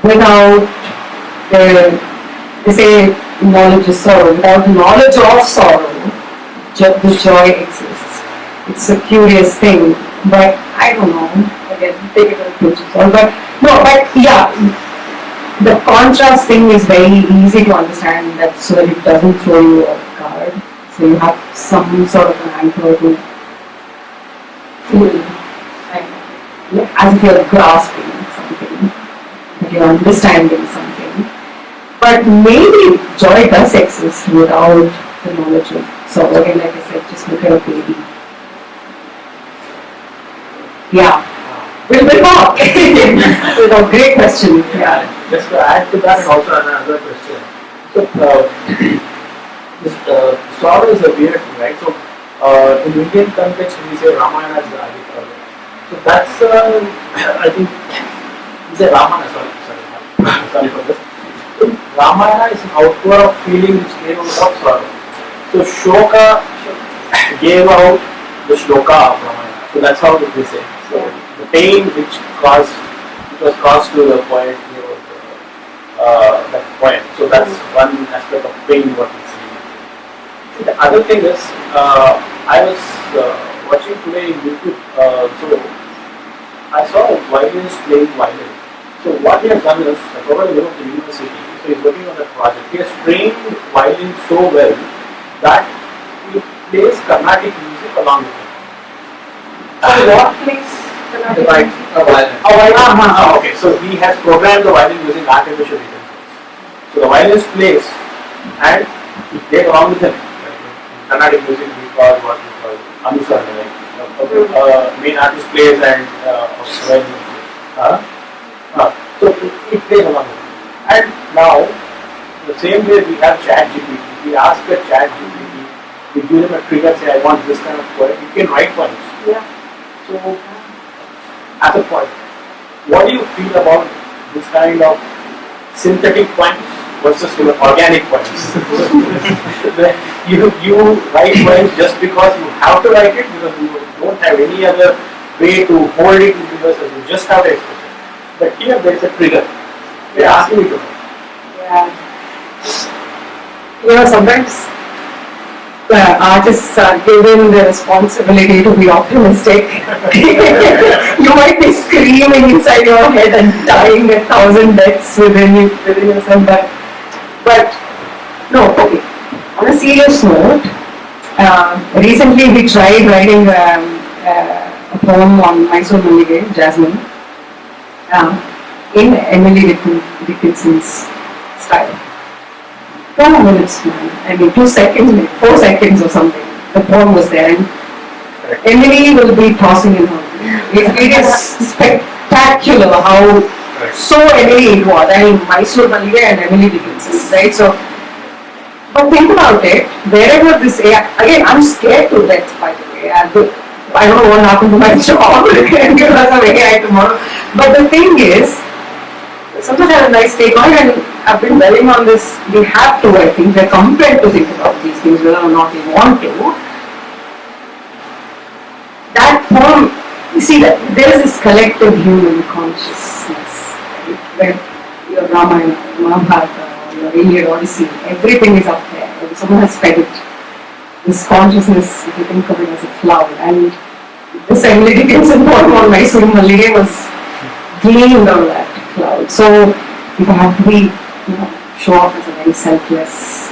without they say knowledge is sorrow. Without knowledge of sorrow, the joy exists. It's a curious thing, but I don't know. Again, take it as a pinch of salt. But yeah, the contrast thing is very easy to understand, that so that it doesn't throw you off guard. So you have some sort of an anchor to feel, as if you're grasping something, that you're understanding something. But maybe joy does exist without the knowledge of. So again, like I said, just look at a baby. Yeah. We'll talk. Great question. Yeah. Just to add to that, and also another question. So, this sorrow is a weird thing, right? So, in Indian context, we say Ramayana is the Adi Kavi. So that's, I think, we say Ramana. Sorry for this. So Ramayana is an outpour of feeling which came out of sorrow. So Shoka gave out the shloka of Ramayana. So that's how we say. So the pain which was caused to the poet, that poem. So that's one aspect of pain what we see. The other thing is, I was watching today in YouTube, so I saw a violinist playing violin. So what he has done is, I probably went to the university, so he's working on that project. He has trained violin so well that he plays Carnatic music along with it. So what plays Carnatic music? A violin. Okay, so he has programmed the violin using artificial intelligence. So the violinist plays and he played along with him. Carnatic music we call what we call Anusarana, like main artist plays and violin plays. So it plays along with it. And now, the same way we have ChatGPT, we ask a ChatGPT, we give him a trigger, say I want this kind of poem, it can write poems. Yeah. So, as a point, what do you feel about this kind of synthetic poems versus organic poems? you write poems just because you have to write it, because you don't have any other way to hold it into yourself, you just have to express it. But here there is a trigger. They are asking me to write. Yeah. Sometimes artists are given the responsibility to be optimistic. You might be screaming inside your head and dying 1,000 deaths within yourself, but no, okay. On a serious note, recently we tried writing a poem on Mysore Mallige, Jasmine, in Emily Dickinson's style. 2 minutes, man. I mean, 2 seconds, maybe 4 seconds or something. The poem was there, and Emily will be tossing in her. It is spectacular how so Emily it was. I mean, Mysore Mallige and Emily Dickinson, right? So, but think about it. Wherever this again, I'm scared to death. By the way, I don't know what happened to my job because of AI tomorrow. But the thing is, sometimes I have a nice take on it, and I've been dwelling on this. We have to, I think, we're compelled to think about these things whether or not we want to. That poem, you see, that there is this collective human consciousness, right? Where your Ramayana, Mahabharata, your Iliad, Odyssey, everything is up there. Someone has fed it. This consciousness, if you think of it as a cloud, and this Emily Dickinson poem on Mysore Mallige was gleaned on that cloud. So if I have to be, show off as a very selfless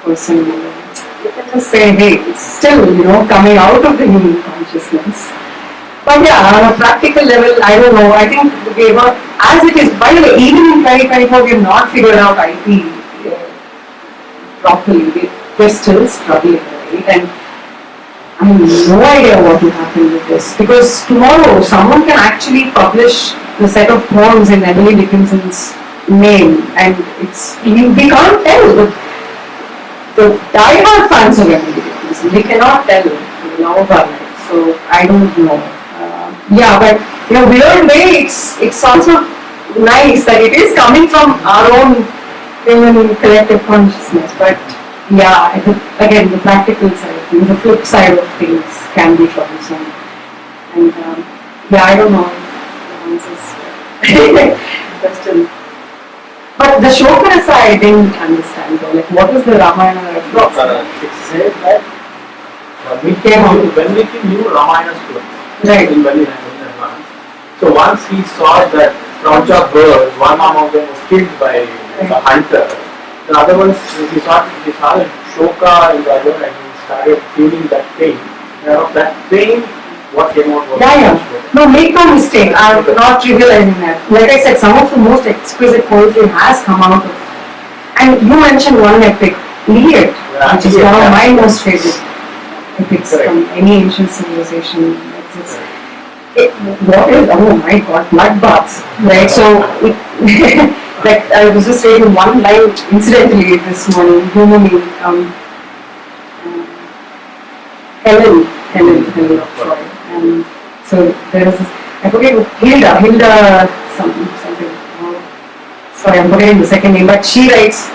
person, you can just say, hey, it's still, coming out of the human consciousness. But yeah, on a practical level, I don't know. I think we have not, as it is, by the way, even in 2024, we have not figured out IP properly. We're still struggling, right? And I have no idea what will happen with this, because tomorrow someone can actually publish the set of poems in Emily Dickinson's name, and we can't tell. The die-hard fans of Emily Dickinson, we cannot tell the love of our life. So I don't know. Yeah, but in a weird way, it's also nice that it is coming from our own human collective consciousness. But yeah, again, the practical side, the flip side of things can be troublesome. And yeah, I don't know if the question. But the Shokarasa I didn't understand though. Like, what is the Ramayana reference? It said that when we knew Ramayana's story, right. in very advance. So once he saw that bunch of birds, one among them was killed by a hunter. The other ones, he saw the Shoka in the other, and he started feeling that pain. And out of that pain, what came out was No, make no mistake, I'm not trivializing that. Like I said, some of the most exquisite poetry has come out of And you mentioned one epic, Iliad, which is one of my most favorite epics from any ancient civilization. What is, oh my god, bloodbaths, right? So, like I was just saying one line incidentally this morning, Helen of Troy. And so there is this, I forget, Hilda something. Sorry, I'm forgetting the second name, but she writes,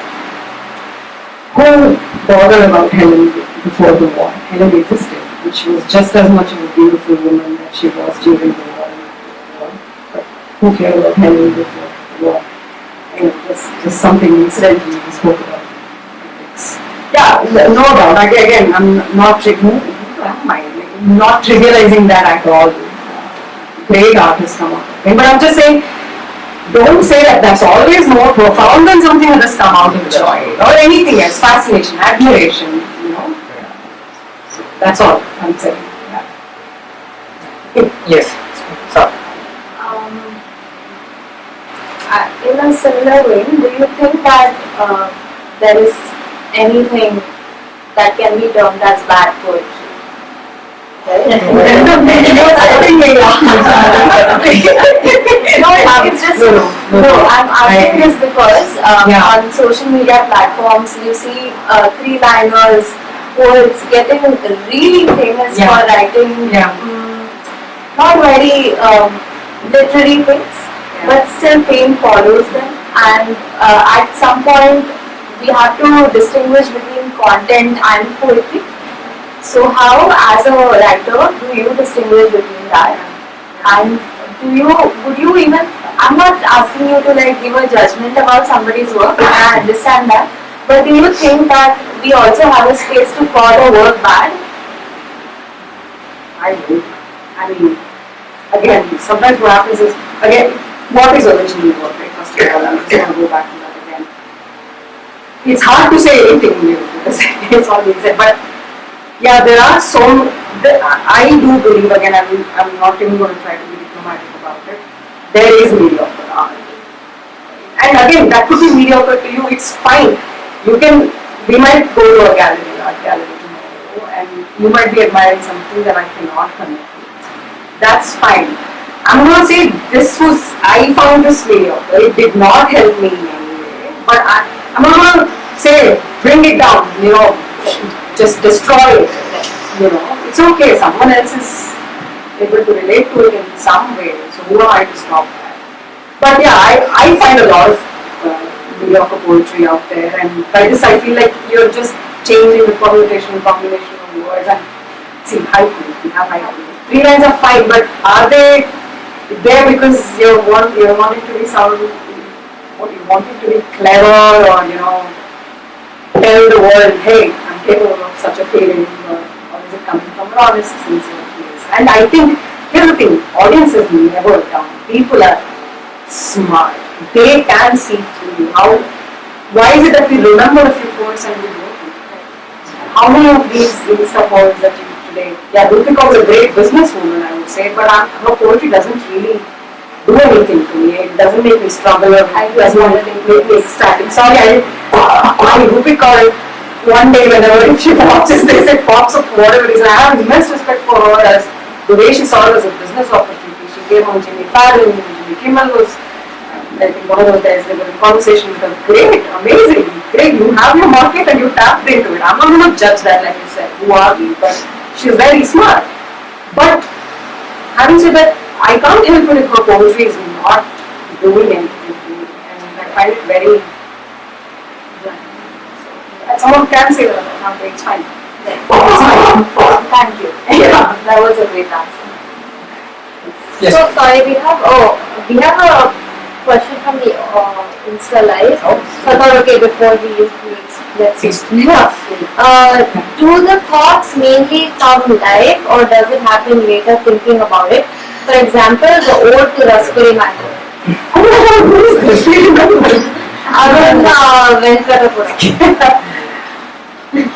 who bothered about Helen before the war? Helen existed, and she was just as much of a beautiful woman that she was during the war. But who cared about Helen before the war? Just something incidentally we spoke about. Yeah, no doubt. Again, I'm not not trivializing that at all. Great artists come out of it. But I'm just saying, don't say that that's always more profound than something that has come out of joy or anything else, fascination, admiration, So that's all I'm saying. Yeah. Yes. So, In a similar vein, do you think that there is anything that can be termed as bad poetry? It's just I'm asking this because on social media platforms you see three-liners, poets getting really famous for writing not very literary things, but still fame follows them, and at some point we have to distinguish between content and poetry. So how, as a writer, do you distinguish between that? And would you even, I'm not asking you to like give a judgment about somebody's work, I understand that, but do you think that we also have a space to call a work bad? I do. I mean, again, sometimes what happens is, again, what is original work, right? First of all, I'm just going to go back to that again. It's hard to say anything new because it's all being said, but yeah, there are some, I do believe, again, I'm not even going to try to be diplomatic about it, there is mediocre art. And again, that could be mediocre to you, it's fine. We might go to a art gallery tomorrow, and you might be admiring something that I cannot connect with. That's fine. I'm going to say I found this mediocre, it did not help me in any way, but I'm not going to say, bring it down, just destroy it, it's okay, someone else is able to relate to it in some way, so who am I to stop that? But yeah, I find a lot of mediocre poetry out there, and by this I feel like you're just changing the combination of words, and see, haiku, we have haiku. 3 lines are fine, but are they there because you're wanting to be you wanting to be clever, or tell the world, hey, I'm capable of such a feeling, or is it coming from an honest, sincere place? And I think, here's the thing, audiences never dumb. People are smart. They can see through you. Why is it that we remember a few poets and we don't? How many of these Insta poets that you today, Deepika was a great businesswoman, I would say, but her poetry doesn't really do anything to me. It doesn't make me struggle, or it doesn't make me ecstatic. Sorry, Deepika, one day whenever if she watches this, it pops up for whatever reason. I have immense respect for her as the way she saw it as a business opportunity. She came on Jimmy Fallon, Jimmy Kimmel was, I think one of those days they were in conversation with her. Great, amazing, great, you have your market and you tapped into it. I'm not going to judge that, like you said, who are we, but she's very smart. But having said that, I can't help it if her poetry is not doing anything to me, and I find it very someone can say that about her, it's fine. Thank you. Yeah. That was a great answer. yes. So sorry, we have a question from the Insta Live. So I thought, okay, before let's see. Do the thoughts mainly come live, or does it happen later thinking about it? For example, the ode to Raspberry matter. Arun Venkatapura.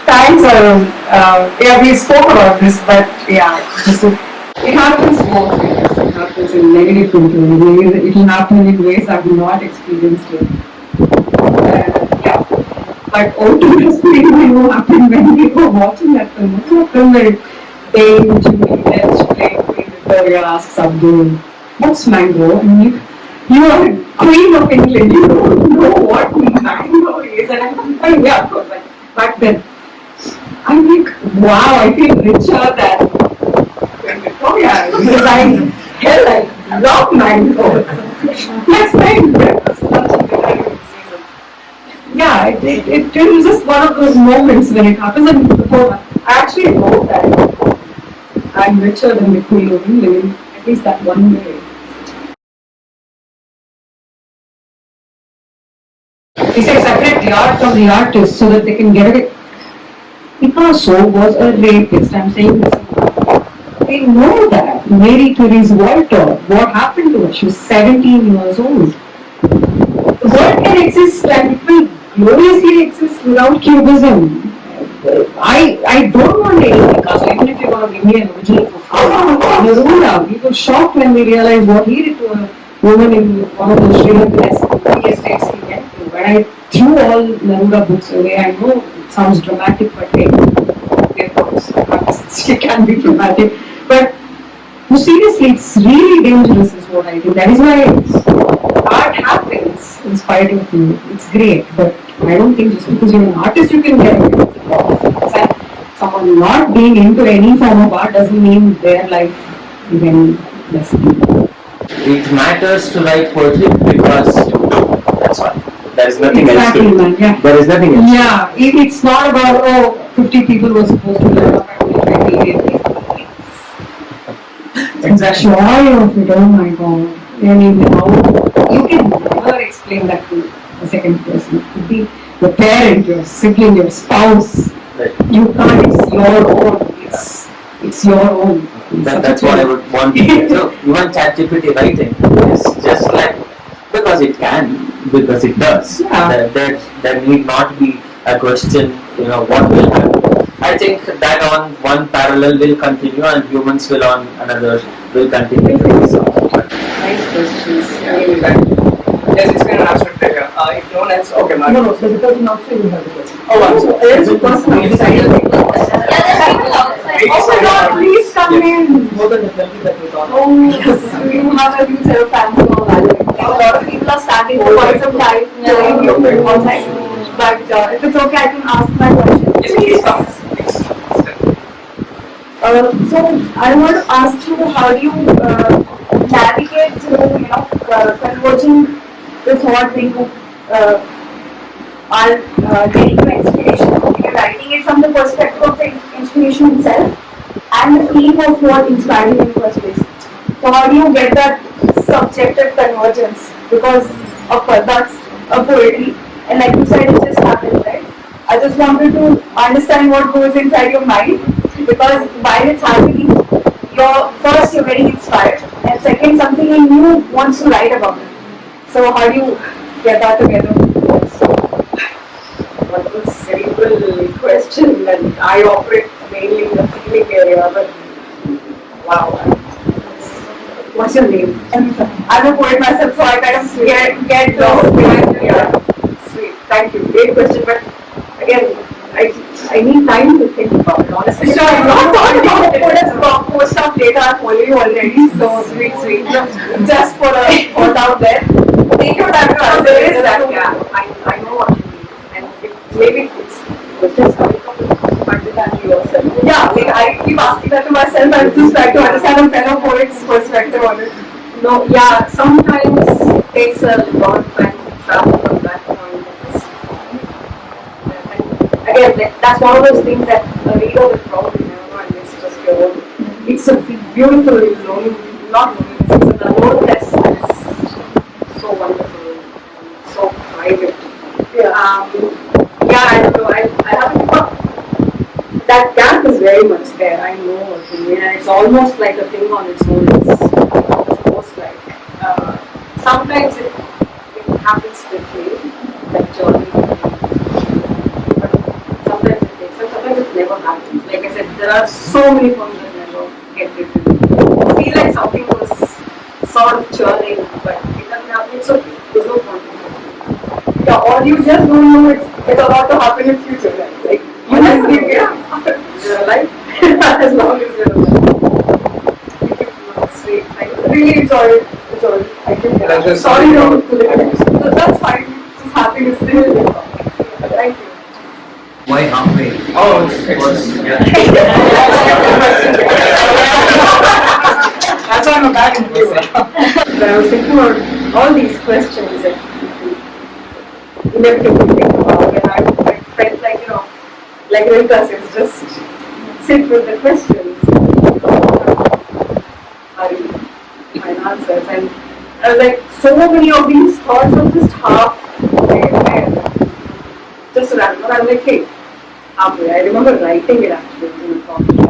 Thanks, we spoke about this, but it happens both ways. It happens in many different ways. It will happen in ways I've not experienced it. But ultimately, I know happened when we were watching that film. What's the film where Dame, Jimmy, Let's play Queen Victoria asks Abdul, what's mango? And you are Queen of England, you don't know what mango is. And I'm like, yeah, of course, like back then. I'm like, wow, I feel richer than Queen Victoria because I love mango. That's my breakfast, lunch, and dinner. Yeah, it was just one of those moments when it happens, and I actually wrote that I'm richer than the Queen of England, at least that one day. They say separate the art from the artist so that they can get it. Picasso was a rapist, I'm saying this. They know that. Mary Therese Walter, what happened to her? She was 17 years old. The world can exist and it will gloriously exist without cubism. I don't want any Picasso, even if you're going to give me an original for free. Neruda, we were shocked when we realized what he did to a woman in one of the Sri Lankan estates he went to. When I threw all Neruda books away, I know it sounds dramatic, but hey, it can be dramatic. But seriously, it's really dangerous is what I think. That is why art happens in spite of you. It's great, but I don't think just because you're an artist you can get away with it. Someone not being into any form of art doesn't mean their life is any less. It matters to write poetry because you do. That's why. There is nothing Exactly, else to man, yeah. There is nothing else. Yeah, it's not about 50 people were supposed to learn up and it's the joy of it, oh my god. I mean, you can never explain that to a second person. It could be your parent, your sibling, your spouse. Right. You can't, it's your own. It's your own. That's what I would want to do. So, even ChatGPT writing is just like, because it can, because it does. Yeah. There need not be a question, what will happen. I think that on one parallel will continue and humans will on another will continue. Nice questions. Yes, it's been an absolute pleasure. If no one else, okay, Mark. No, so the person outside will have the question. Oh, I'm sorry. There's a person outside. Yeah, there's people outside. Oh my god, please come in. More than the 20 that we thought. Oh, you have a huge set of fans and all that. A lot of people are standing for quite some time outside. But if it's okay, I can ask my question. Yes, please come. So I want to ask you, how do you navigate through, converging the thought when you are getting to inspiration? You're writing it from the perspective of the inspiration itself and the feeling of what inspired you in the first place. So how do you get that subjective convergence? Because of course that's a poetry, and like you said, it just happens, right? I just wanted to understand what goes inside your mind, because while it's happening, you're getting inspired, and second, something in you wants to write about it. So how do you get that together? One cerebral question, and I operate mainly in the feeling area, but wow. What's your name? I'm a poet myself, so I kind of get those. Yeah, sweet. Thank you. Great question, but again, I need time to think about it, honestly. So I'm not talking about it. Post up data, I follow you already. So sweet. Just for a thought out there. Take your time to answer. There is that gap. I know what you mean, and maybe it's just coming from the yourself. Yeah, like I keep asking that to myself. I'm just trying to understand a fellow poet's perspective on it. No, yeah, sometimes it takes a long time to travel from that point. And again, that's one of those things that a reader will probably never know, and it's just your own. It's a beautiful not loneliness, it's a loneliness that's so wonderful, so private. Yeah. Yeah, I don't know, I haven't thought. That gap is very much there, I know what you mean, and it's almost like a thing on its own. It's almost like, sometimes it happens quickly, that journey, but sometimes it takes, and sometimes it never happens. Like I said, there are so many poems that never get written. I feel like something was sort of churning, but it doesn't happen, it's okay, there's no point in it. Yeah, or you just don't know it's about to happen in future. Then. Like you just live you're alive as long as you're alive. Sweet. I really enjoyed it. I can That was sorry no, something that's fine. Just happiness still. Thank you. Why halfway? Oh, it's that's why I'm back in the But I was thinking about all these questions that people inevitably think about, and I felt like, like Rita says, just sit with the questions, find answers. And I was like, so many of these thoughts are just halfway there. Just random. I'm like, hey, halfway. I remember writing it actually in a coffee shop.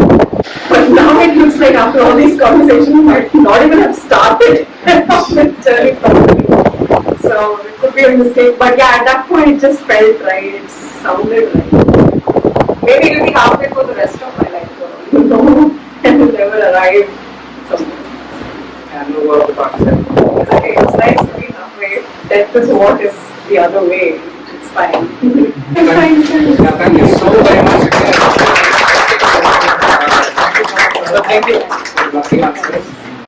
But now it looks like after all these conversations, I might not even have started the journey properly. So it could be a mistake. But yeah, at that point it just felt right. It sounded right. Maybe it will be halfway for the rest of my life. For all you know, and will never arrive somewhere. and move out of Pakistan. It's okay. It's nice to be halfway. Death is what is the other way. It's fine. Yeah, thank you so very much. Thank you for the answers.